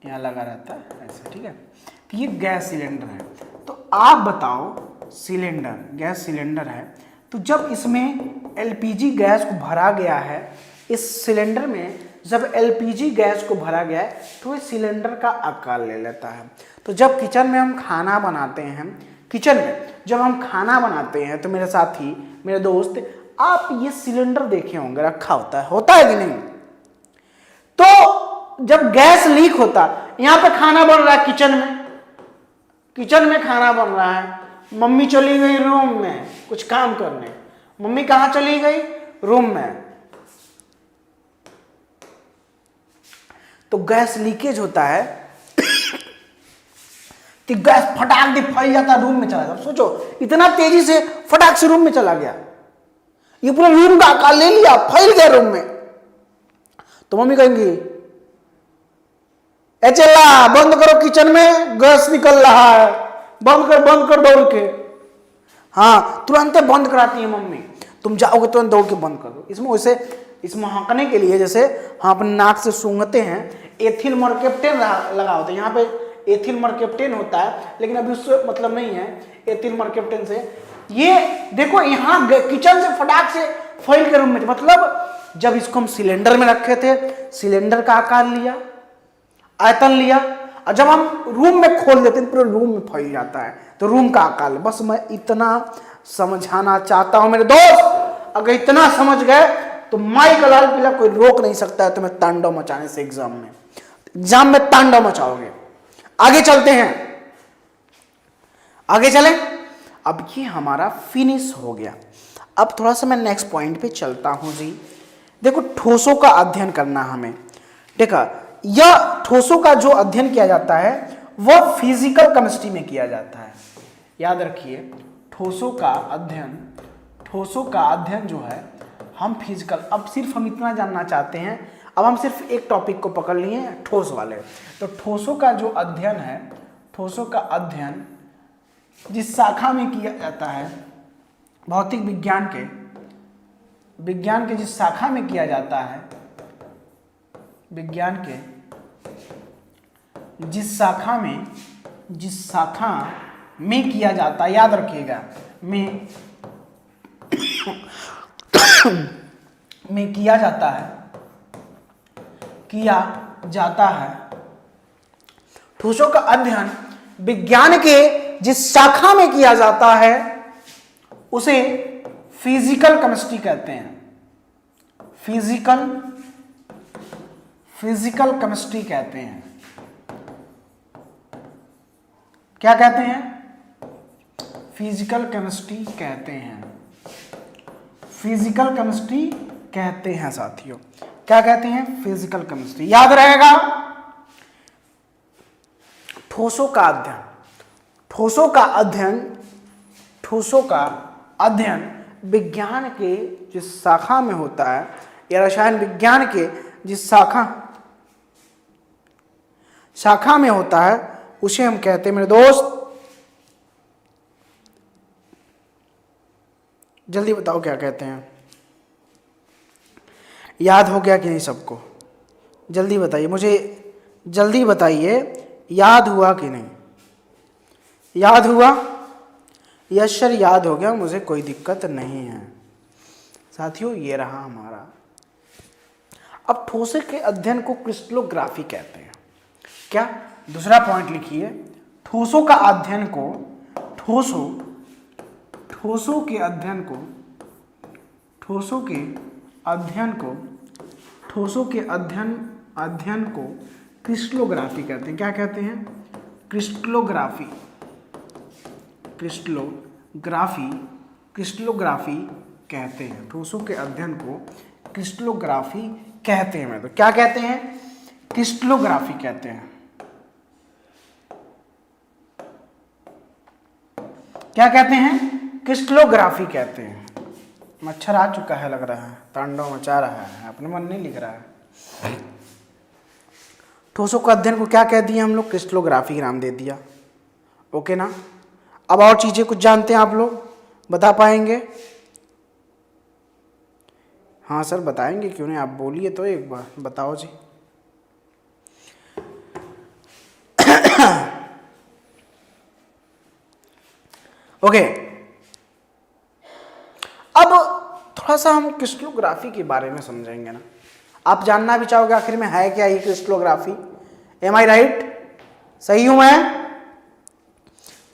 यहाँ लगा रहता है ऐसे, ठीक है, तो ये गैस सिलेंडर है। तो आप बताओ सिलेंडर, गैस सिलेंडर है, तो जब इसमें एलपीजी गैस को भरा गया है, इस सिलेंडर में जब एलपीजी गैस को भरा गया है तो इस सिलेंडर का आकार ले लेता है। तो जब किचन में हम खाना बनाते हैं, किचन में जब हम खाना बनाते हैं तो मेरे साथी, मेरे दोस्त, आप ये सिलेंडर देखे होंगे रखा होता है कि नहीं। तो जब गैस लीक होता, यहां पे खाना बन रहा है, किचन में खाना बन रहा है, मम्मी चली गई रूम में कुछ काम करने, मम्मी कहां चली गई, रूम में, तो गैस लीकेज होता है कि गैस फटाक से फैल जाता, रूम में चला जाता। सोचो इतना तेजी से फटाक से रूम में चला गया, ये पूरा रूम का आकार ले लिया, फैल गया रूम में। तो मम्मी कहेंगी ए चला बंद करो, किचन में गैस निकल रहा है, बंद कर दौड़ के। हाँ तुरंत बंद कराती है मम्मी, तुम जाओगे तुरंत दौड़ के बंद कर दो। इसमें वैसे इस महकने के लिए, जैसे हम अपने नाक से सूंघते हैं, एथिल मर्केप्टेन लगा होता है, यहाँ पे एथिल मर्केप्टेन होता है, लेकिन अभी उससे मतलब नहीं है एथिल मर्केप्टेन से। ये देखो यहाँ किचन से फटाक से फॉइल के रूम में, मतलब जब इसको हम सिलेंडर में रखे थे, सिलेंडर का आकार लिया, आयतन लिया, और जब हम रूम में खोल देते हैं पूरे रूम में फैल जाता है, तो रूम का आकार। बस मैं इतना समझाना चाहता हूं मेरे दोस्त, अगर इतना समझ गए तो माई का लाल पीला कोई रोक नहीं सकता है तुम्हें तांडव मचाने से। एग्जाम में तांडव मचाओगे। आगे चलते हैं, आगे चलें। अब ये हमारा फिनिश हो गया। अब थोड़ा सा मैं नेक्स्ट पॉइंट पे चलता हूं जी। देखो ठोसों का अध्ययन करना हमें, देखा यह ठोसों का जो अध्ययन किया जाता है वह फिजिकल केमिस्ट्री में किया जाता है। याद रखिए, ठोसों का अध्ययन जो है हम फिजिकल, अब सिर्फ हम इतना जानना चाहते हैं, अब हम सिर्फ एक टॉपिक को पकड़ लिए ठोस वाले। तो ठोसों का जो अध्ययन है, ठोसों का अध्ययन जिस शाखा में किया जाता है, भौतिक विज्ञान के जिस शाखा में किया जाता है, विज्ञान के जिस शाखा में किया जाता है, याद रखिएगा, में किया जाता है ठोसों का अध्ययन विज्ञान के जिस शाखा में किया जाता है उसे फिजिकल केमिस्ट्री कहते हैं। फिजिकल केमिस्ट्री कहते हैं। क्या कहते हैं? फिजिकल केमिस्ट्री कहते हैं। फिजिकल केमिस्ट्री कहते हैं साथियों। क्या कहते हैं? Physical chemistry. याद रहेगा। ठोसों का अध्ययन विज्ञान के जिस शाखा में होता है, या रसायन विज्ञान के जिस शाखा में होता है उसे हम कहते हैं, मेरे दोस्त जल्दी बताओ क्या कहते हैं। याद हो गया कि नहीं सबको? जल्दी बताइए, मुझे जल्दी बताइए, याद हुआ कि नहीं? याद हुआ? यस सर, याद हो गया, मुझे कोई दिक्कत नहीं है। साथियों ये रहा हमारा। अब ठोसों के अध्ययन को क्रिस्टलोग्राफी कहते हैं। क्या? दूसरा पॉइंट लिखिए, ठोसों का अध्ययन को ठोसों के अध्ययन को क्रिस्टलोग्राफी कहते हैं। क्या कहते हैं? क्रिस्टलोग्राफी कहते हैं। ठोसों के अध्ययन को क्रिस्टलोग्राफी कहते हैं। तो क्या कहते हैं? क्रिस्टलोग्राफी कहते हैं। क्या कहते हैं? क्रिस्टलोग्राफी कहते हैं। मच्छर आ चुका है, लग रहा है तांडव मचा रहा है, अपने मन नहीं लिख रहा है। ठोसों का अध्ययन को क्या कह दिया हम लोग? क्रिस्टलोग्राफी नाम दे दिया। ओके ना? अब और चीजें कुछ जानते हैं आप लोग, बता पाएंगे? हाँ सर बताएंगे, क्यों नहीं, आप बोलिए तो एक बार, बताओ जी। ओके, अब थोड़ा सा हम क्रिस्टलोग्राफी के बारे में समझेंगे ना। आप जानना भी चाहोगे आखिर में है क्या ये क्रिस्टलोग्राफी? एम आई राइट? सही हूं मैं?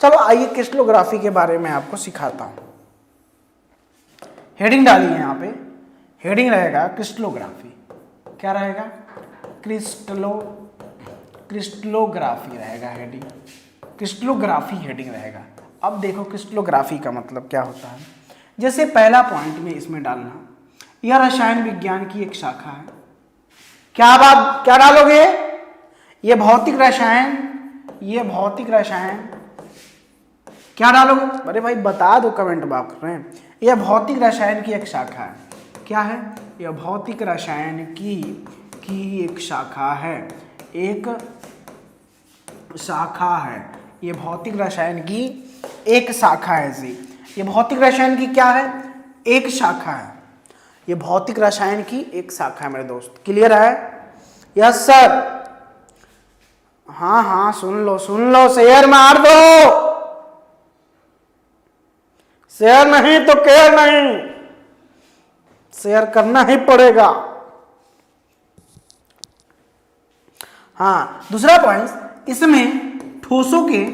चलो आइए क्रिस्टलोग्राफी के बारे में आपको सिखाता हूं। हेडिंग डालिए, यहां पे हेडिंग रहेगा क्रिस्टलोग्राफी। क्या रहेगा? क्रिस्टलोग्राफी रहेगा हेडिंग। क्रिस्टलोग्राफी हेडिंग रहेगा। अब देखो क्रिस्टलोग्राफी का मतलब क्या होता है। जैसे पहला पॉइंट में इसमें डालना, यह रसायन विज्ञान की एक शाखा है। क्या डालोगे? ये भौतिक रसायन क्या डालोगे? अरे भाई बता दो कमेंट बॉक्स में। यह भौतिक रसायन की एक शाखा है। क्या है? यह भौतिक रसायन की एक शाखा है। एक शाखा है। ये भौतिक रसायन की एक शाखा है जी। ये भौतिक रसायन की क्या है? एक शाखा है। ये भौतिक रसायन की एक शाखा है मेरे दोस्त। क्लियर है? Yes sir. हाँ हाँ सुन लो, शेयर मार दो, शेयर नहीं तो केयर नहीं, शेयर करना ही पड़ेगा। हाँ, दूसरा पॉइंट, इसमें ठोसों के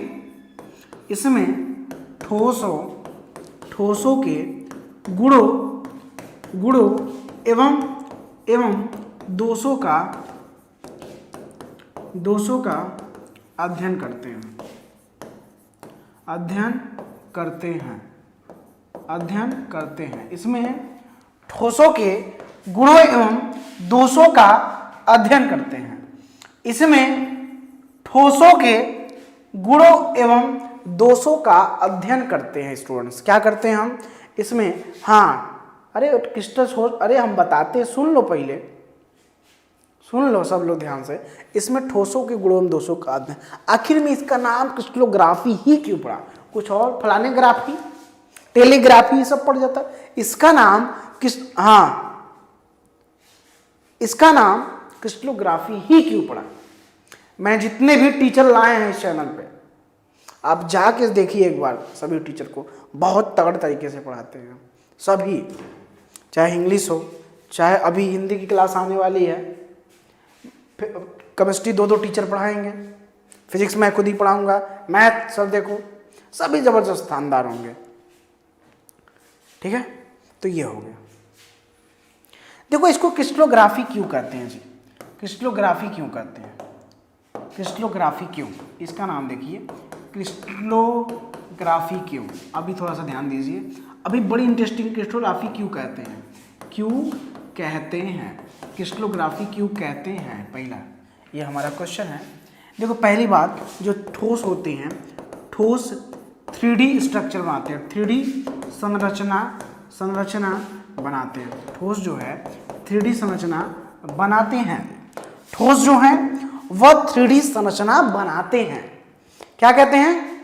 गुणों एवं दोषों का अध्ययन करते हैं। इसमें ठोसों के गुणों एवं दोषों का अध्ययन करते हैं। इसमें ठोसों के गुणों एवं दोषों का अध्ययन करते हैं स्टूडेंट्स। क्या करते हैं हम इसमें? हाँ, अरे क्रिस्टल सोच, अरे हम बताते हैं, सुन लो पहले, सुन लो सब लोग ध्यान से। इसमें ठोसों के गुणों एवं दोषों का अध्ययन, आखिर में इसका नाम क्रिस्टलोग्राफी ही क्यों पड़ा? कुछ और फलाने ग्राफी, टेलीग्राफी सब पड़ जाता। इसका नाम इसका नाम क्रिस्टलोग्राफी ही क्यों पड़ा? मैं जितने भी टीचर लाए हैं इस चैनल पे, आप जाके देखिए एक बार, सभी टीचर को बहुत तगड़ तरीके से पढ़ाते हैं सभी, चाहे इंग्लिश हो, चाहे अभी हिंदी की क्लास आने वाली है, केमिस्ट्री 2 टीचर पढ़ाएंगे, फिजिक्स मैं खुद ही पढ़ाऊंगा, मैथ सब देखो, सभी जबरदस्त शानदार होंगे। ठीक है, तो ये हो गया। देखो इसको क्रिस्टलोग्राफी क्यों कहते हैं जी? क्रिस्टलोग्राफी क्यों कहते हैं? क्रिस्टलोग्राफी क्यों? इसका नाम देखिए, क्रिस्टलोग्राफी क्यों? अभी थोड़ा सा ध्यान दीजिए, अभी बड़ी इंटरेस्टिंग। क्रिस्टलोग्राफी क्यों कहते हैं? क्रिस्टलोग्राफी क्यों कहते हैं? पहला ये हमारा क्वेश्चन है। देखो पहली बात, जो ठोस होते हैं, ठोस 3D स्ट्रक्चर बनाते हैं, 3D संरचना बनाते हैं। ठोस जो है 3D संरचना बनाते हैं। ठोस जो है वह 3D संरचना बनाते हैं। क्या कहते हैं?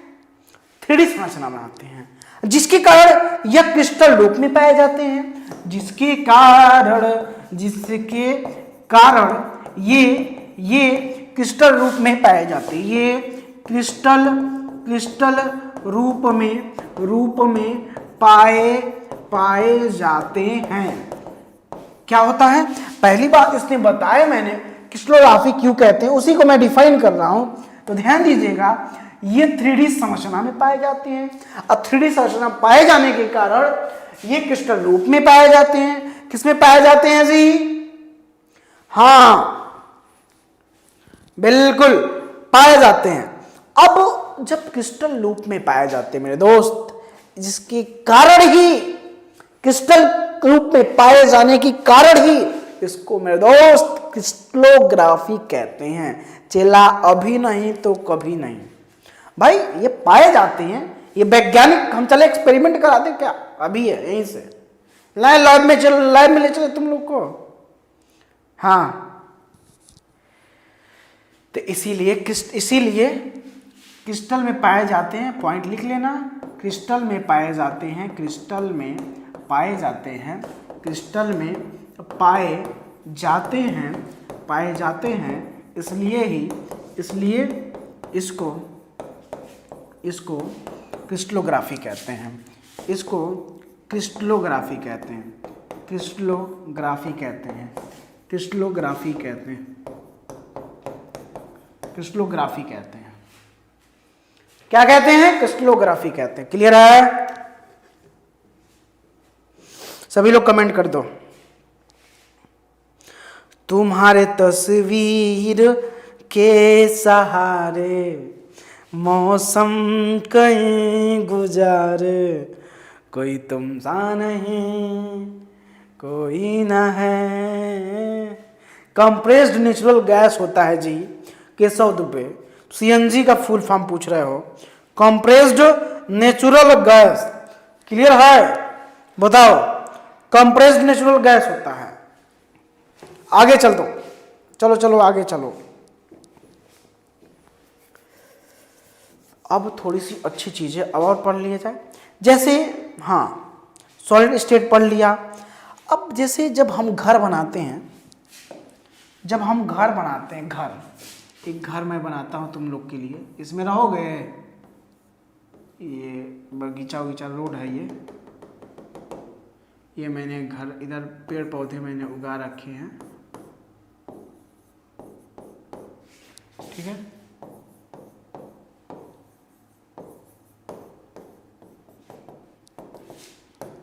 3D संरचना बनाते हैं, जिसके कारण यह क्रिस्टल रूप में पाए जाते हैं। जिसके कारण ये क्रिस्टल रूप में पाए जाते हैं। ये क्रिस्टल रूप में पाए जाते हैं। क्या होता है? पहली बात इसने बताया मैंने, क्रिस्टलोग्राफी क्यों कहते हैं, उसी को मैं डिफाइन कर रहा हूं, तो ध्यान दीजिएगा। ये 3D संरचना में पाए जाते हैं। अब 3D संरचना पाए जाने के कारण ये क्रिस्टल रूप में पाए जाते हैं। किस में पाए जाते हैं जी? हाँ बिल्कुल, पाए जाते हैं। अब जब क्रिस्टल रूप में पाए जाते हैं मेरे दोस्त, जिसके कारण ही क्रिस्टल रूप में पाए जाने के कारण ही इसको मेरे दोस्त क्रिस्टलोग्राफी कहते हैं। चला अभी नहीं तो कभी नहीं भाई, ये पाए जाते हैं, ये वैज्ञानिक। हम चले एक्सपेरिमेंट करा दे क्या? अभी है यहीं से, लैब में ले चले तुम लोग को। हाँ, तो इसीलिए क्रिस्टल में पाए जाते हैं, पॉइंट लिख लेना, क्रिस्टल में पाए जाते हैं, क्रिस्टल में पाए जाते हैं, इसलिए इसको क्रिस्टलोग्राफी कहते हैं। क्रिस्टलोग्राफी कहते हैं। क्या कहते हैं? क्रिस्टलोग्राफी कहते हैं। क्लियर है? सभी लोग कमेंट कर दो। तुम्हारे तस्वीर के सहारे मौसम कहीं गुजारे, कोई तुम सा नहीं कोई ना है। कंप्रेस्ड नेचुरल गैस होता है जी केशव दुबे। CNG का फुल फॉर्म पूछ रहे हो, कंप्रेस्ड नेचुरल गैस। क्लियर है? बताओ, कंप्रेस्ड नेचुरल गैस होता है। आगे चल दो, चलो आगे चलो। अब थोड़ी सी अच्छी चीजें और पढ़ लिया जाए, जैसे हाँ, सॉलिड स्टेट पढ़ लिया। अब जैसे जब हम घर बनाते हैं, घर, एक घर मैं बनाता हूं तुम लोग के लिए, इसमें रहोगे। ये बगीचा उगीचा रोड है, ये मैंने घर, इधर पेड़ पौधे मैंने उगा रखे हैं, ठीक है।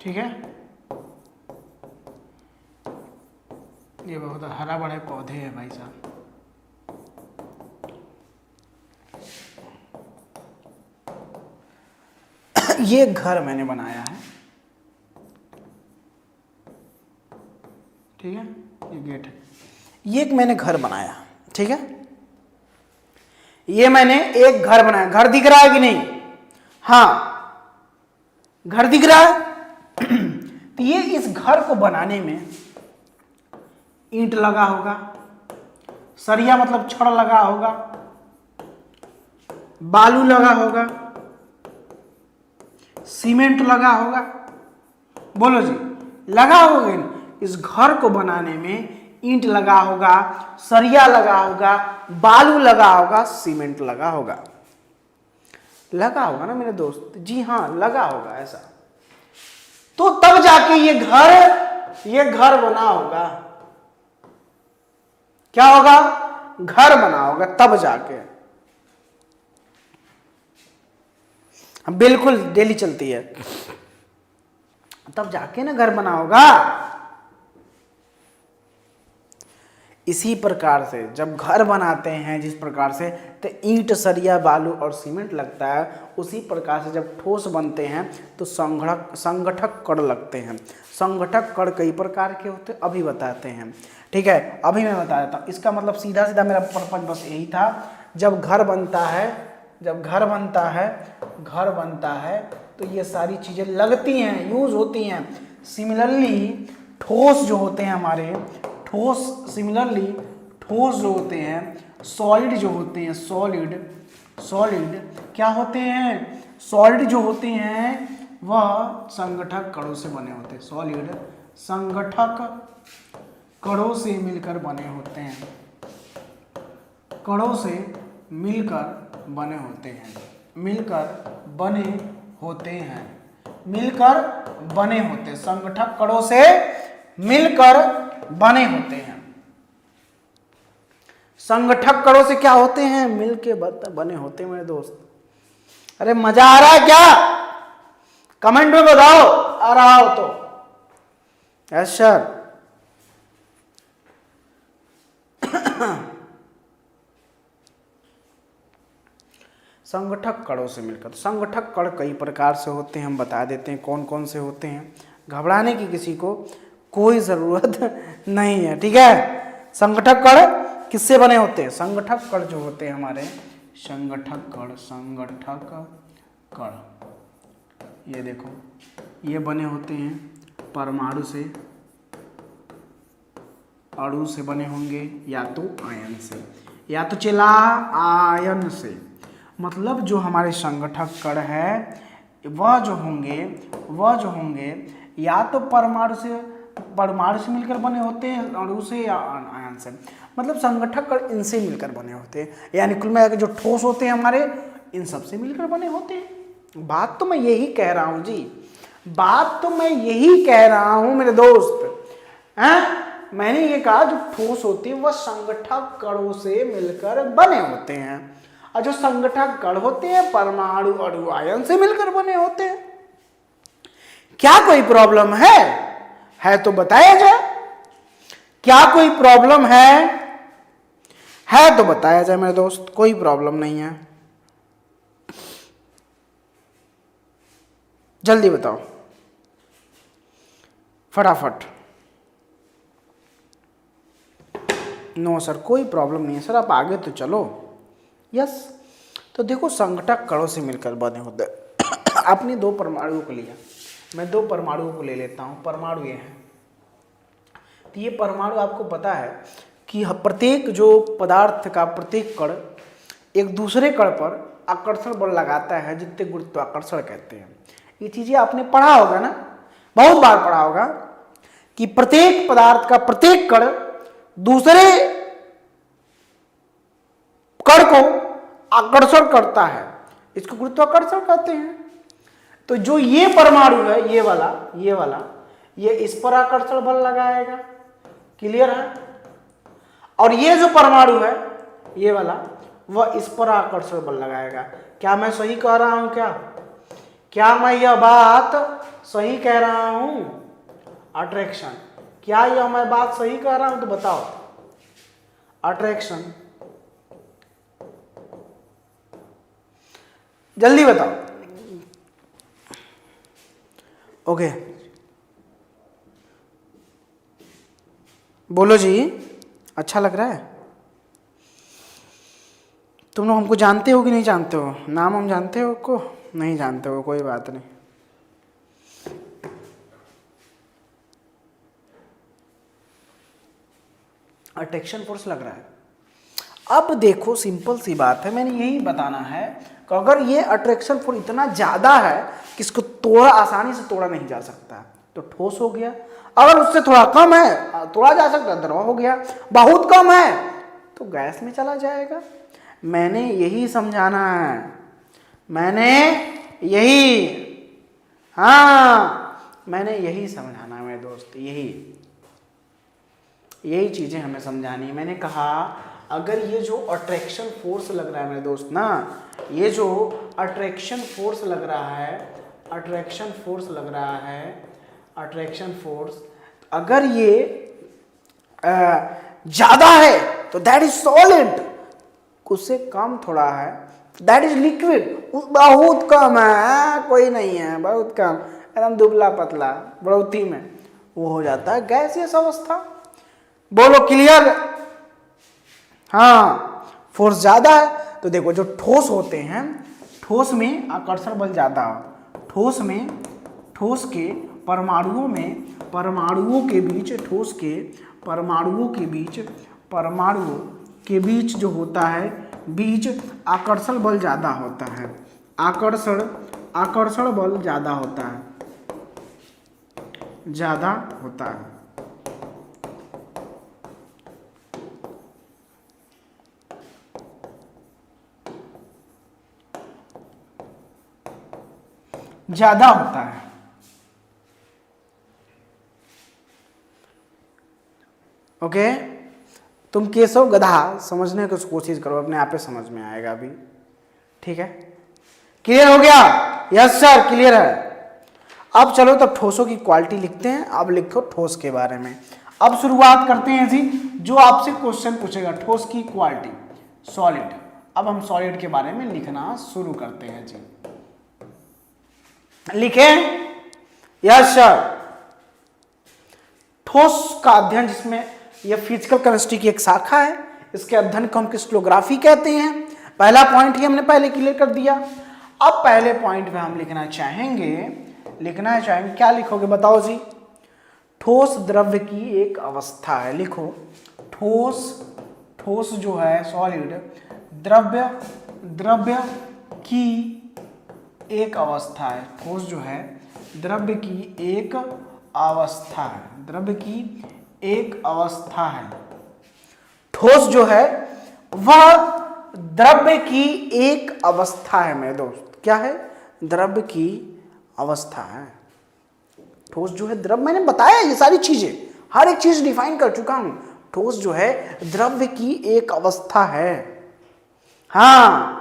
ठीक है, ये बहुत हरा भरे पौधे हैं भाई साहब। ये घर मैंने बनाया है, ठीक है, ये गेट है, ये एक मैंने घर बनाया, ठीक है। ये मैंने एक घर बनाया, घर दिख रहा है कि नहीं? हाँ, घर दिख रहा है। तो ये इस घर को बनाने में ईंट लगा होगा, सरिया मतलब छड़ लगा होगा, बालू लगा होगा, सीमेंट लगा होगा, बोलो जी, लगा होगा। इस घर को बनाने में ईंट लगा होगा, सरिया लगा होगा, बालू लगा होगा, सीमेंट लगा होगा, ना मेरे दोस्त? जी हाँ, लगा होगा ऐसा। तो तब जाके ये घर बना होगा। क्या होगा? घर बना होगा, तब जाके। बिल्कुल डेली चलती है, तब जाके ना घर बना होगा। इसी प्रकार से जब घर बनाते हैं, जिस प्रकार से तो ईंट, सरिया, बालू और सीमेंट लगता है, उसी प्रकार से जब ठोस बनते हैं तो संगठक कण लगते हैं। संगठक कण कई प्रकार के होते हैं, अभी बताते हैं, ठीक है। अभी मैं बता देता हूँ इसका मतलब। सीधा सीधा मेरा पर्पज बस यही था, जब घर बनता है तो ये सारी चीज़ें लगती हैं, यूज होती हैं। सिमिलरली ठोस जो होते हैं हमारे, ठोस जो होते हैं, सॉलिड जो होते हैं, सॉलिड क्या होते हैं? सॉलिड जो होते हैं वह संगठक कणों से बने होते हैं। सॉलिड संगठक कणों से मिलकर बने होते हैं, कणों से मिलकर बने होते हैं, संगठक कणों से मिलकर बने होते हैं। संगठक कणों से क्या होते हैं? मिलके बने होते हैं मेरे दोस्त। अरे मजा आ रहा है क्या? कमेंट में बताओ, आ रहा हो तो। Yes sir. संगठक कणों से मिलकर, संगठक कण कई प्रकार से होते हैं, हम बता देते हैं कौन कौन से होते हैं। घबराने की किसी को कोई जरूरत नहीं है, ठीक है। संगठक कण किससे बने होते हैं? संगठक कण जो होते हैं हमारे, संगठक कण, ये देखो, ये बने होते हैं परमाणु से, अणु से बने होंगे, या तो आयन से, या तो चला आयन से। मतलब जो हमारे संगठक कण है वह जो होंगे या तो परमाणु से मिलकर बने होते हैं, अणु से या आयन से। मतलब संगठक कण इनसे मिलकर बने होते हैं, यानी कुल मिलाकर जो ठोस होते हैं हमारे, इन सब से मिलकर बने होते हैं। बात तो मैं यही कह रहा हूं जी, बात तो मैं यही कह रहा हूं मेरे दोस्त हैं। मैंने ये कहा जो ठोस होती है वह संगठक कणों से मिलकर बने होते हैं, और जो संगठक कण होते हैं परमाणु, अणु, आयन से मिलकर बने होते हैं। क्या कोई प्रॉब्लम है तो बताया जाए। क्या कोई प्रॉब्लम है तो बताया जाए मेरे दोस्त, कोई प्रॉब्लम नहीं है। जल्दी बताओ फटाफट। नो सर, कोई प्रॉब्लम नहीं है सर, आप आगे तो चलो। यस, तो देखो संगठक कणों से मिलकर बने होते हैं। आपने दो परमाणुओं को लिया, मैं दो परमाणुओं को ले लेता हूं। परमाणु ये है, तो ये परमाणु आपको पता है कि प्रत्येक जो पदार्थ का प्रत्येक कण एक दूसरे कण पर आकर्षण बल लगाता है, जितने गुरुत्वाकर्षण कहते हैं। ये चीजें आपने पढ़ा होगा ना, बहुत बार पढ़ा होगा कि प्रत्येक पदार्थ का प्रत्येक कण दूसरे कण को आकर्षण करता है, इसको गुरुत्वाकर्षण कहते हैं। तो जो ये परमाणु है, ये वाला ये इस पर आकर्षण बल लगाएगा, क्लियर है। और ये जो परमाणु है ये वाला, वह इस पर आकर्षण बल लगाएगा। क्या मैं सही कह रहा हूं? क्या मैं यह बात सही कह रहा हूं? अट्रैक्शन, क्या यह मैं बात सही कह रहा हूं? तो बताओ। अट्रैक्शन, जल्दी बताओ। ओके, बोलो जी, अच्छा लग रहा है? तुम लोग हमको जानते हो कि नहीं जानते हो? नाम हम जानते हो को नहीं जानते हो, कोई बात नहीं। अट्रैक्शन फोर्स लग रहा है। अब देखो, सिंपल सी बात है, मैंने यही बताना है कि अगर ये अट्रैक्शन फोर्स इतना ज्यादा है कि इसको आसानी से तोड़ा नहीं जा सकता, तो ठोस हो गया। अगर उससे थोड़ा कम है, तोड़ा जा सकता है, द्रव हो गया। बहुत कम है तो गैस में चला जाएगा। मैंने यही समझाना है, मैंने यही समझाना है मेरे दोस्त। यही चीजें हमें समझानी है। मैंने कहा अगर ये जो अट्रैक्शन फोर्स लग रहा है मेरे दोस्त ना, ये जो अट्रैक्शन फोर्स लग रहा है, अट्रैक्शन फोर्स अगर ये ज्यादा है तो दैट इज सॉलिड, उससे कम थोड़ा है दैट इज लिक्विड, बहुत कम है, कोई नहीं है, बहुत कम, एकदम दुबला पतला बढ़ोतरी में वो हो जाता है गैसियस अवस्था। बोलो क्लियर? हाँ, फोर्स ज्यादा है तो देखो जो ठोस होते हैं, ठोस में आकर्षण बल ज्यादा हो, ठोस के परमाणुओं के बीच जो होता है, बीच आकर्षण बल ज्यादा होता है, आकर्षण बल ज्यादा होता है। ज्यादा होता है। ओके, तुम केशव गधा समझने की कोशिश करो, अपने आप ही समझ में आएगा अभी, ठीक है? क्लियर हो गया? यस सर, क्लियर है। अब चलो तब ठोसों की क्वालिटी लिखते हैं। अब लिखो ठोस के बारे में। अब शुरुआत करते हैं जी, जो आपसे क्वेश्चन पूछेगा, ठोस की क्वालिटी, सॉलिड। अब हम सॉलिड के बारे में लिखना शुरू करते हैं जी। लिखें? Yes sir. ठोस का अध्ययन, जिसमें यह फिजिकल केमिस्ट्री की एक शाखा है, इसके अध्ययन को हम क्रिस्टलोग्राफी कहते हैं। पहला पॉइंट ही हमने पहले क्लियर कर दिया। अब पहले पॉइंट में हम लिखना चाहेंगे, क्या लिखोगे बताओ जी? ठोस द्रव्य की एक अवस्था है। लिखो, ठोस जो है सॉलिड, द्रव्य की एक अवस्था है। ठोस जो है द्रव्य की एक अवस्था है। ठोस जो है वह द्रव्य की एक अवस्था है मेरे दोस्त। क्या है? द्रव्य की अवस्था है। ठोस जो है द्रव्य, मैंने बताया ये सारी चीजें, हर एक चीज डिफाइन कर चुका हूं। ठोस जो है द्रव्य की एक अवस्था है। हाँ,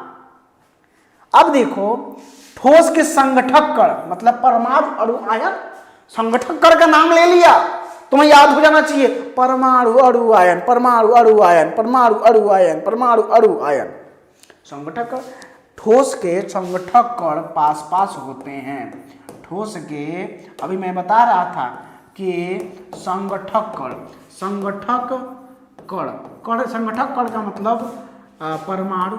अब देखो, ठोस के संगठक कण, मतलब परमाणु अणु आयन, संगठक कण का नाम ले लिया, तुम्हें याद हो जाना चाहिए, परमाणु अणु आयन, परमाणु अणु आयन, परमाणु अणु आयन, परमाणु अणु आयन। संगठक कण, ठोस के संगठक कण पास होते हैं। ठोस के, अभी मैं बता रहा था कि संगठक कण का मतलब परमाणु,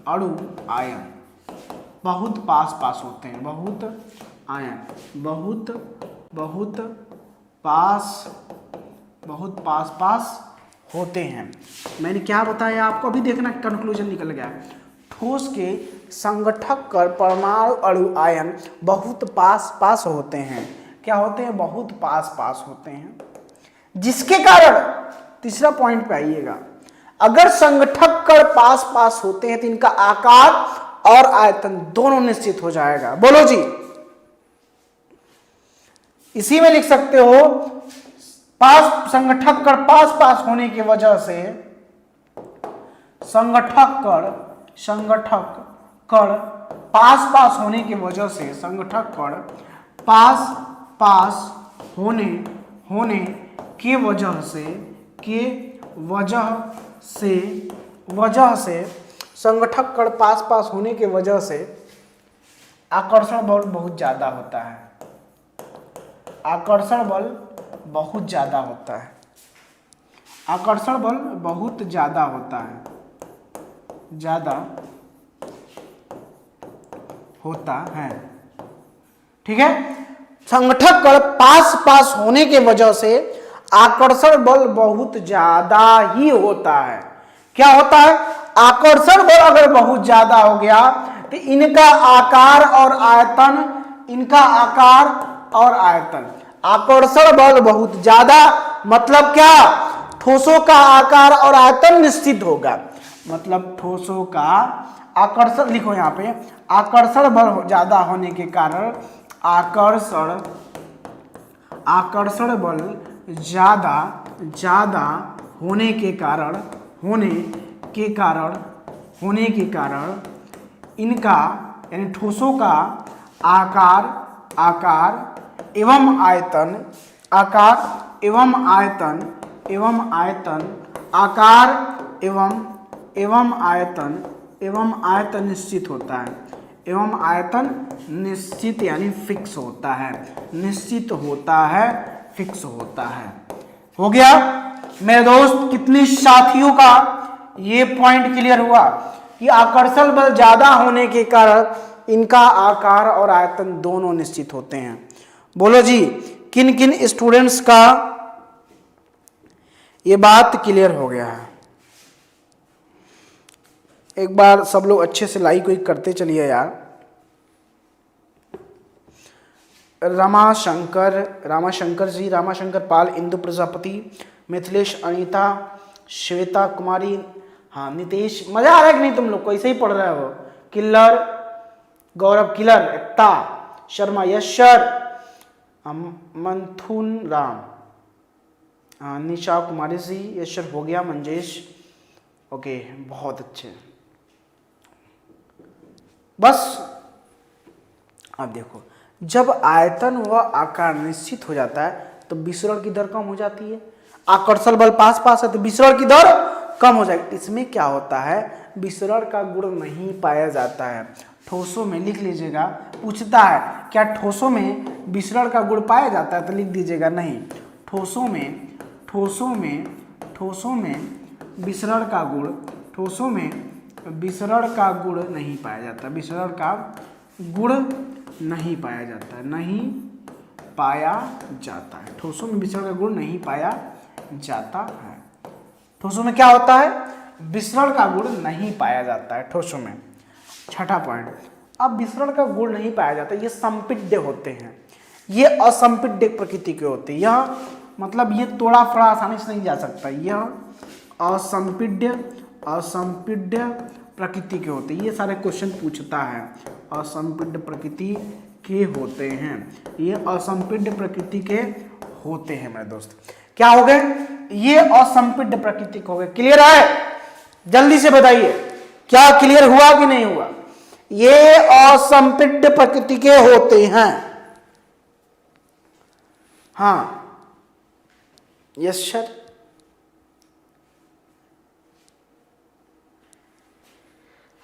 अणु आयन बहुत पास होते हैं। बहुत पास होते हैं। मैंने क्या बताया आपको? अभी देखना कंक्लूजन निकल गया। ठोस के संगठक कर परमाणु अणु आयन बहुत पास पास होते हैं। क्या होते हैं? बहुत पास पास होते हैं, जिसके कारण, तीसरा पॉइंट पे आइएगा, अगर संगठक कण पास पास होते हैं तो इनका आकार और आयतन दोनों निश्चित हो जाएगा। बोलो जी, इसी में लिख सकते हो, पास संगठक कण पास पास होने की वजह से संगठक कण पास पास होने की वजह से संगठक कण पास पास होने की वजह से संगठक कण पास पास होने की वजह से आकर्षण बल बहुत ज्यादा होता है। आकर्षण बल बहुत ज्यादा होता है। आकर्षण बल बहुत ज्यादा होता है, ज्यादा होता है। ठीक है, संगठक कण पास पास होने की वजह से आकर्षण बल बहुत ज्यादा ही होता है। क्या होता है? आकर्षण बल अगर बहुत ज्यादा हो गया तो इनका आकार और आयतन, आकर्षण बल बहुत ज्यादा मतलब क्या? ठोसों का आकार और आयतन निश्चित होगा। मतलब ठोसों का आकर्षण, लिखो यहां पे, आकर्षण बल ज्यादा होने के कारण, आकर्षण बल ज्यादा होने के कारण इनका यानी ठोसों का आकार एवं आयतन निश्चित होता है। एवं आयतन निश्चित यानी फिक्स होता है, निश्चित होता है, फिक्स होता है। हो गया मेरे दोस्त, कितने साथियों का ये पॉइंट क्लियर हुआ कि आकर्षण बल ज्यादा होने के कारण इनका आकार और आयतन दोनों निश्चित होते हैं। बोलो जी, किन किन स्टूडेंट्स का ये बात क्लियर हो गया है? एक बार सब लोग अच्छे से लाइक वाइक करते चलिए यार। रामाशंकर जी, रामाशंकर पाल, इंदु प्रजापति, मिथिलेश, अनीता, श्वेता कुमारी, हाँ नितेश। मजा आ रहा है कि नहीं तुम लोग को? ऐसे ही पढ़ रहे हो? किल्लर, गौरव किलर, एकता शर्मा, यशर, मंथुन राम, निशा कुमारी जी, यशर हो गया, मंजेश, ओके बहुत अच्छे। बस अब देखो, जब आयतन व आकार निश्चित हो जाता है तो विसरण की दर कम हो जाती है। आकर्षण बल पास पास है तो विसरण की दर कम हो जाएगी। इसमें क्या होता है? विसरण का गुण नहीं पाया जाता है। ठोसों में लिख लीजिएगा, पूछता है क्या ठोसों में विसरण का गुण पाया जाता है, तो लिख दीजिएगा नहीं। ठोसों में विसरण का गुण, ठोसों में विसरण का गुण नहीं पाया जाता, विसरण का गुण नहीं पाया जाता है, नहीं पाया जाता है। ठोसों में विसरण का गुण नहीं पाया जाता है। ठोसों में क्या होता है? विसरण का गुण नहीं पाया जाता है ठोसों में। छठा पॉइंट, अब विसरण का गुण नहीं पाया जाता, ये संपिड्य होते हैं, ये असंपिड्य प्रकृति के होते हैं। यह मतलब ये तोड़ा फोड़ा आसानी से नहीं जा सकता, यह असंपिड्य प्रकृति के होते हैं। ये सारे क्वेश्चन पूछता है, असंपिड्य प्रकृति के होते हैं, ये असंपिड्य प्रकृति के होते हैं मेरे दोस्त। क्या हो गए? ये असंपिड्य प्रकृति के हो गए। क्लियर है? जल्दी से बताइए, क्या क्लियर हुआ कि नहीं हुआ? ये असंपिड्य प्रकृति के होते हैं। हाँ यस सर।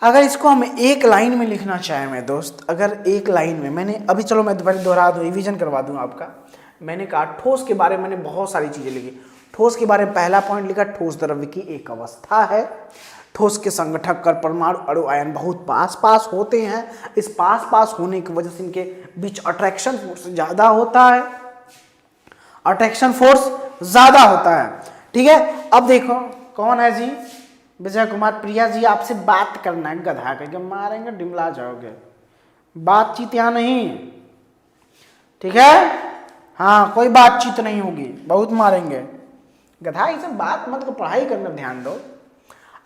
अगर इसको हम एक लाइन में लिखना चाहें मेरे दोस्त, अगर एक लाइन में, मैंने अभी, चलो मैं दोबारा दोहरा दूं, रिवीजन करवा दूं आपका। मैंने कहा ठोस के बारे में मैंने बहुत सारी चीजें लिखी। ठोस के बारे में पहला पॉइंट लिखा, ठोस द्रव्य की एक अवस्था है। ठोस के संगठक कर परमाणु अणु आयन बहुत पास पास होते हैं। इस पास पास होने की वजह से इनके बीच अट्रैक्शन फोर्स ज्यादा होता है, अट्रैक्शन फोर्स ज्यादा होता है। ठीक है, अब देखो कौन है जी? विजय कुमार, प्रिया जी आपसे बात करना है, गधा करके मारेंगे, डिमला जाओगे, बातचीत यहाँ नहीं, ठीक है। हाँ, कोई बातचीत नहीं होगी, बहुत मारेंगे, गधा। इसे बात मत को पढ़ाई करना ध्यान दो।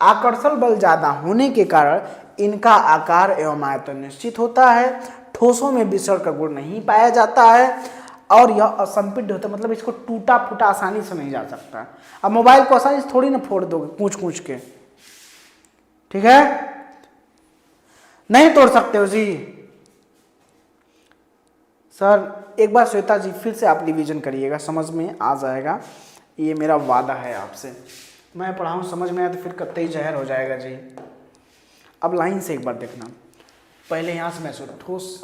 आकर्षण बल ज्यादा होने के कारण इनका आकार एवं आयतन निश्चित होता है। ठोसों में विसरण का गुण नहीं पाया जाता है और यह असंपिड्ड होता है, मतलब इसको टूटा फूटा आसानी से नहीं जा सकता। अब मोबाइल को आसानी से थोड़ी ना फोड़ दोगे कूच कूच के, ठीक है, नहीं तोड़ सकते हो जी। सर एक बार श्वेता जी फिर से आप रिवीजन करिएगा, समझ में आ जाएगा, ये मेरा वादा है आपसे। मैं पढ़ाऊँ समझ में आया तो फिर कतई जहर हो जाएगा जी। अब लाइन से एक बार देखना, पहले यहाँ से मैं ठोस,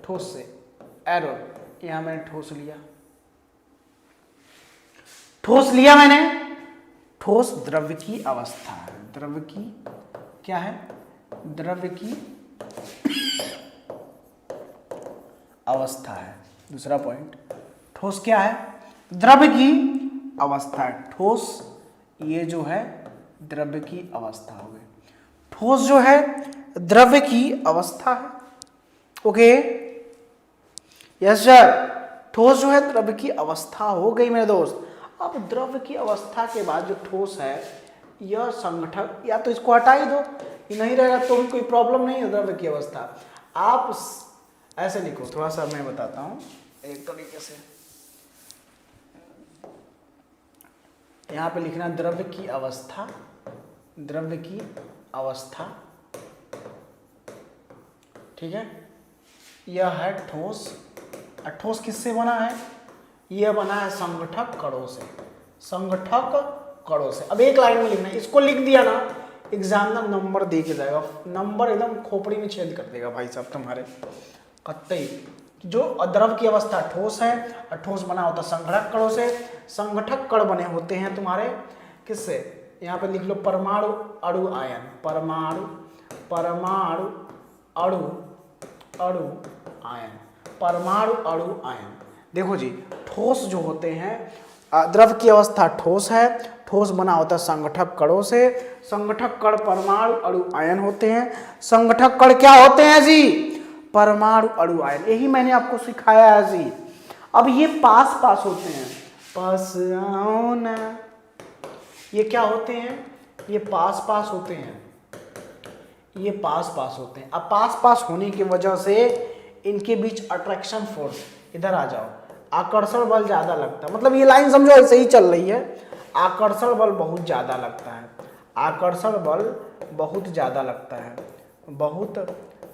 ठोस से एरो, यहाँ मैंने ठोस लिया, ठोस लिया मैंने। ठोस द्रव्य की अवस्था है, द्रव्य की क्या है, द्रव्य की अवस्था है। दूसरा पॉइंट, ठोस क्या है, द्रव्य की अवस्था है। ठोस ये जो है द्रव्य की अवस्था हो गई, ठोस जो है द्रव्य की अवस्था है। ओके, यस सर, ठोस जो है द्रव्य की अवस्था हो गई मेरे दोस्त। अब द्रव्य की अवस्था के बाद जो ठोस है यह संगठक, या तो इसको हटा ही दो, ये नहीं रहेगा तो भी कोई प्रॉब्लम नहीं है। द्रव्य की अवस्था आप ऐसे लिखो, थोड़ा सा मैं बताता हूं एक तरीके से। यहां पे लिखना द्रव्य की अवस्था, द्रव्य की अवस्था, ठीक है। यह है ठोस, और ठोस किससे बना है, यह बना है संगठक कणों से, संगठक कणों से। अब एक लाइन में लिखना है, इसको लिख दिया ना एग्जामिनर नंबर दे के जाएगा, नंबर एकदम खोपड़ी में छेद कर देगा भाई साहब तुम्हारे कतई। जो द्रव की अवस्था ठोस है और ठोस बना होता संगठक कणों से, संगठक कण बने होते हैं तुम्हारे किससे, यहाँ पे लिख लो परमाणु अणु आयन, परमाणु, परमाणु अणु, अणु आयन, परमाणु अणु आयन। देखो जी, ठोस जो होते हैं, द्रव की अवस्था ठोस है, ठोस बना होता है संगठक कणों से, संगठक कण परमाणु अणु आयन होते हैं। संगठक कण क्या होते हैं जी, परमाणु अणु आयन, यही मैंने आपको सिखाया है जी। अब ये पास पास होते हैं, पास आओ ना, ये क्या होते हैं, ये पास पास होते हैं, ये पास पास होते हैं। अब पास पास होने की वजह से इनके बीच अट्रैक्शन फोर्स, इधर आ जाओ, आकर्षण बल ज्यादा लगता है, मतलब ये लाइन समझो ऐसे ही चल रही है। आकर्षण बल बहुत ज्यादा लगता है, आकर्षण बल बहुत ज्यादा लगता है, बहुत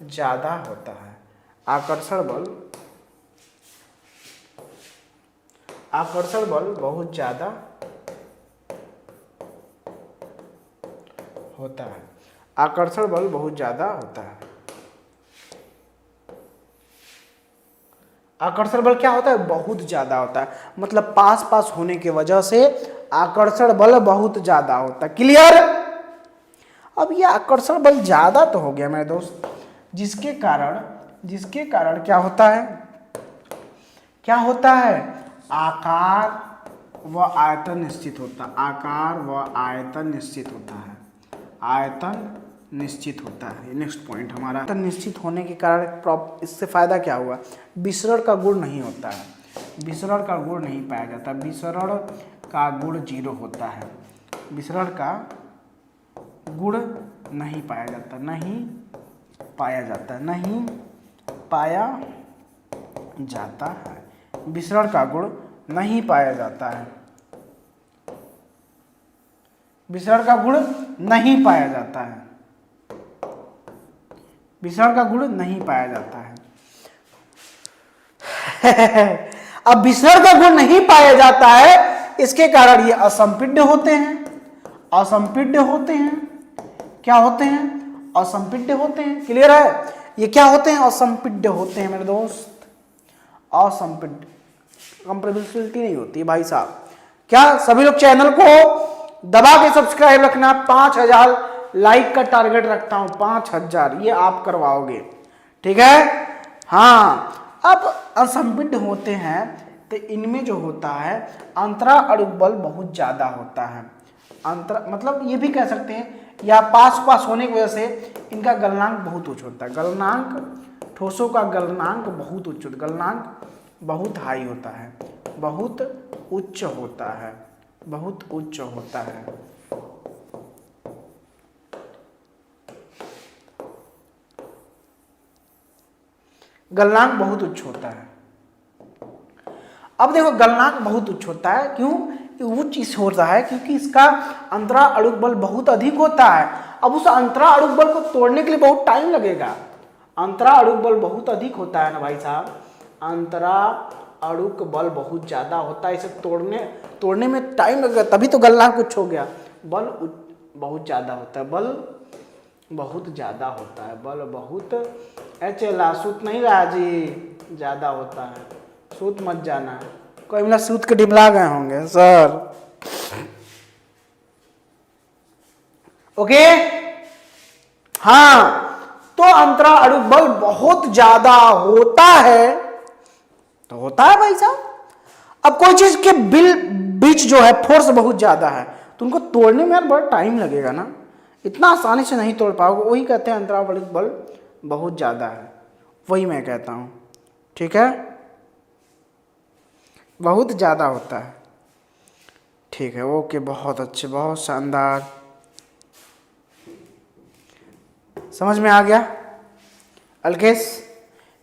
ज्यादा होता है आकर्षण बल, आकर्षण बल बहुत ज्यादा होता है, आकर्षण बल बहुत ज्यादा होता है। आकर्षण बल क्या होता है, बहुत ज्यादा होता है, मतलब पास पास होने की वजह से आकर्षण बल बहुत ज्यादा होता है। क्लियर। अब ये आकर्षण बल ज्यादा तो हो गया मेरे दोस्त, जिसके कारण क्या होता है, क्या होता है, आकार व आयतन निश्चित होता है, आकार व आयतन निश्चित होता है, आयतन निश्चित होता है। नेक्स्ट पॉइंट हमारा, आयतन निश्चित होने के कारण इससे फायदा क्या हुआ, विसरण का गुण नहीं होता है, विसरण का गुण नहीं पाया जाता, विसरण का गुण 0 होता है, विसरण का गुण नहीं पाया जाता, नहीं पाया जाता, नहीं पाया जाता है, विसरण का गुण नहीं पाया जाता है, विसरण का गुण नहीं पाया जाता है, विसरण का गुण नहीं पाया जाता है। अब विसरण का गुण नहीं पाया जाता है, इसके कारण ये असंपिड्ड होते हैं, असंपिड्ड होते हैं, क्या होते हैं, असंपिड्ड होते हैं। क्लियर है, ये क्या होते हैं, असंपिड्ड होते हैं मेरे दोस्त, असंपिड्ड, कंप्रेसिबिलिटी नहीं होती भाई साहब। क्या सभी लोग चैनल को दबा के सब्सक्राइब रखना, 5000 लाइक का टारगेट रखता हूं, 5000 ये आप करवाओगे, ठीक है। हाँ, अब असंपिड्ड होते हैं तो इनमें जो होता है अंतरा अणु बल बहुत ज्यादा होता है, अंतर मतलब ये भी कह सकते हैं या पास पास होने की वजह से इनका गलनांक बहुत उच्च होता है। गलनांक, ठोसों का गलनांक बहुत उच्च, गलनांक बहुत हाई होता है, बहुत उच्च होता है, बहुत उच्च होता है। गलनांक बहुत उच्च होता है। अब देखो गलनांक बहुत उच्च होता है, क्यों उच्च इस होता है क्योंकि इसका अंतरा अणुक बल बहुत अधिक होता है। अब उस अंतरा अणुक बल को तोड़ने के लिए बहुत टाइम लगेगा। अंतरा अणुक बल बहुत अधिक होता है ना भाई साहब, अंतरा अणुक बल बहुत ज्यादा होता है, इसे तोड़ने में टाइम लगेगा, तभी तो गलनांक उच्च हो गया। बल बहुत ज्यादा होता है, बल बहुत ज्यादा होता है, बल बहुत सूत नहीं रहा जी, ज्यादा होता है, सूत मत जाना, कोई मिला सूत के डिमला गए होंगे सर। ओके हाँ, तो अंतरा अणुक बल बहुत ज्यादा होता है, तो होता है भाई साहब। अब कोई चीज के बीच जो है फोर्स बहुत ज्यादा है, तो उनको तोड़ने में यार बड़ा टाइम लगेगा ना, इतना आसानी से नहीं तोड़ पाओगे, वही कहते हैं अंतरा अणुक बल बहुत ज्यादा है, वही मैं कहता हूं, ठीक है, बहुत ज्यादा होता है, ठीक है, ओके, बहुत अच्छे, बहुत शानदार, समझ में आ गया अल्केश।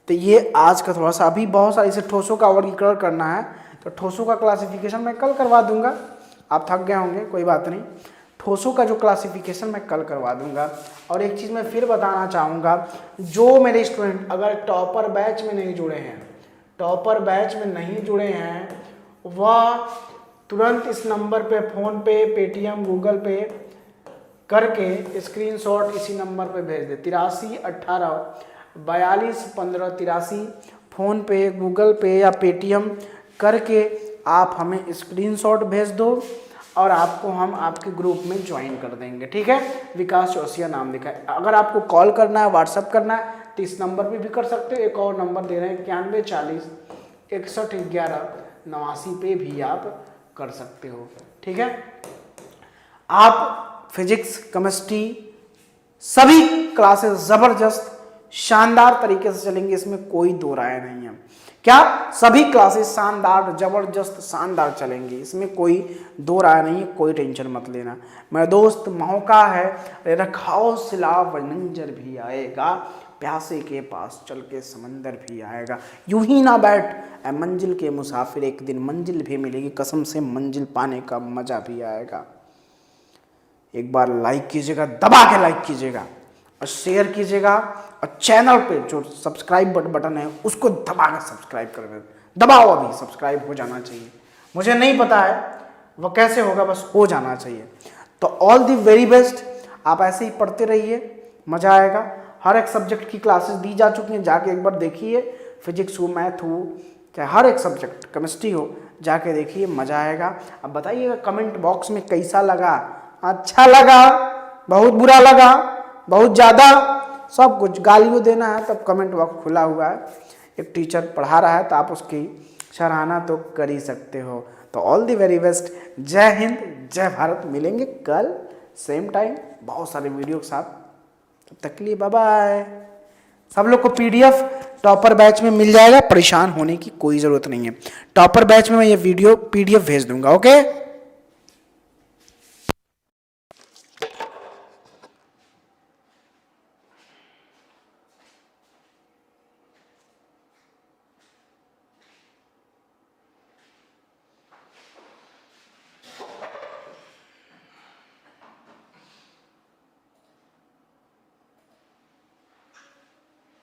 तो ये आज का थोड़ा सा, अभी बहुत सारे इसे ठोसों का वर्गीकरण करना है, तो ठोसों का क्लासिफिकेशन मैं कल करवा दूंगा, आप थक गए होंगे, कोई बात नहीं, ठोसों का जो क्लासिफिकेशन मैं कल करवा दूंगा। और एक चीज़ मैं फिर बताना चाहूँगा, जो मेरे स्टूडेंट अगर टॉपर बैच में नहीं जुड़े हैं, टॉपर बैच में नहीं जुड़े हैं, वह तुरंत इस नंबर पे फ़ोन पे, पेटीएम, गूगल पे करके स्क्रीनशॉट इसी नंबर पे भेज दे, 8318421583, फ़ोन पे, गूगल पे या पेटीएम करके आप हमें स्क्रीनशॉट भेज दो और आपको हम आपके ग्रुप में ज्वाइन कर देंगे, ठीक है। विकास चौसिया नाम लिखा है। अगर आपको कॉल करना है, व्हाट्सअप करना है, तो इस नंबर पे भी कर सकते हो। एक और नंबर दे रहे हैं 9140611189 पे भी आप कर सकते हो, ठीक है। आप फिजिक्स, केमिस्ट्री सभी क्लासेस ज़बरदस्त शानदार तरीके से चलेंगे, इसमें कोई दो राय नहीं है। क्या सभी क्लासेस शानदार, जबरदस्त, शानदार चलेंगी, इसमें कोई दो राय नहीं है, कोई टेंशन मत लेना मेरा दोस्त। मौका है, रखाओ सिला वंजर भी आएगा, प्यासे के पास चल के समंदर भी आएगा। यूं ही ना बैठ ऐ मंजिल के मुसाफिर, एक दिन मंजिल भी मिलेगी, कसम से मंजिल पाने का मजा भी आएगा। एक बार लाइक कीजिएगा, दबा के लाइक कीजिएगा और शेयर कीजिएगा, और चैनल पे जो सब्सक्राइब बटन है उसको दबा के सब्सक्राइब कर देना, दबाओ, अभी सब्सक्राइब हो जाना चाहिए। मुझे नहीं पता है वो कैसे होगा, बस हो जाना चाहिए। तो ऑल द वेरी बेस्ट, आप ऐसे ही पढ़ते रहिए, मज़ा आएगा। हर एक सब्जेक्ट की क्लासेस दी जा चुकी हैं, जाके एक बार देखिए, फिजिक्स हो, मैथ हो, चाहे हर एक सब्जेक्ट, केमिस्ट्री हो, जाके देखिए, मज़ा आएगा। अब बताइएगा कमेंट बॉक्स में कैसा लगा, अच्छा लगा, बहुत बुरा लगा, बहुत ज़्यादा, सब कुछ गालियों देना है तब कमेंट बॉक्स खुला हुआ है। एक टीचर पढ़ा रहा है तो आप उसकी सराहना तो कर ही सकते हो। तो ऑल द वेरी बेस्ट, जय हिंद, जय भारत। मिलेंगे कल सेम टाइम बहुत सारे वीडियो के साथ, तब तक के लिए बाय बाय। सब लोग को पीडीएफ टॉपर बैच में मिल जाएगा, परेशान होने की कोई ज़रूरत नहीं है। टॉपर बैच में मैं ये वीडियो पीडीएफ भेज दूंगा, ओके।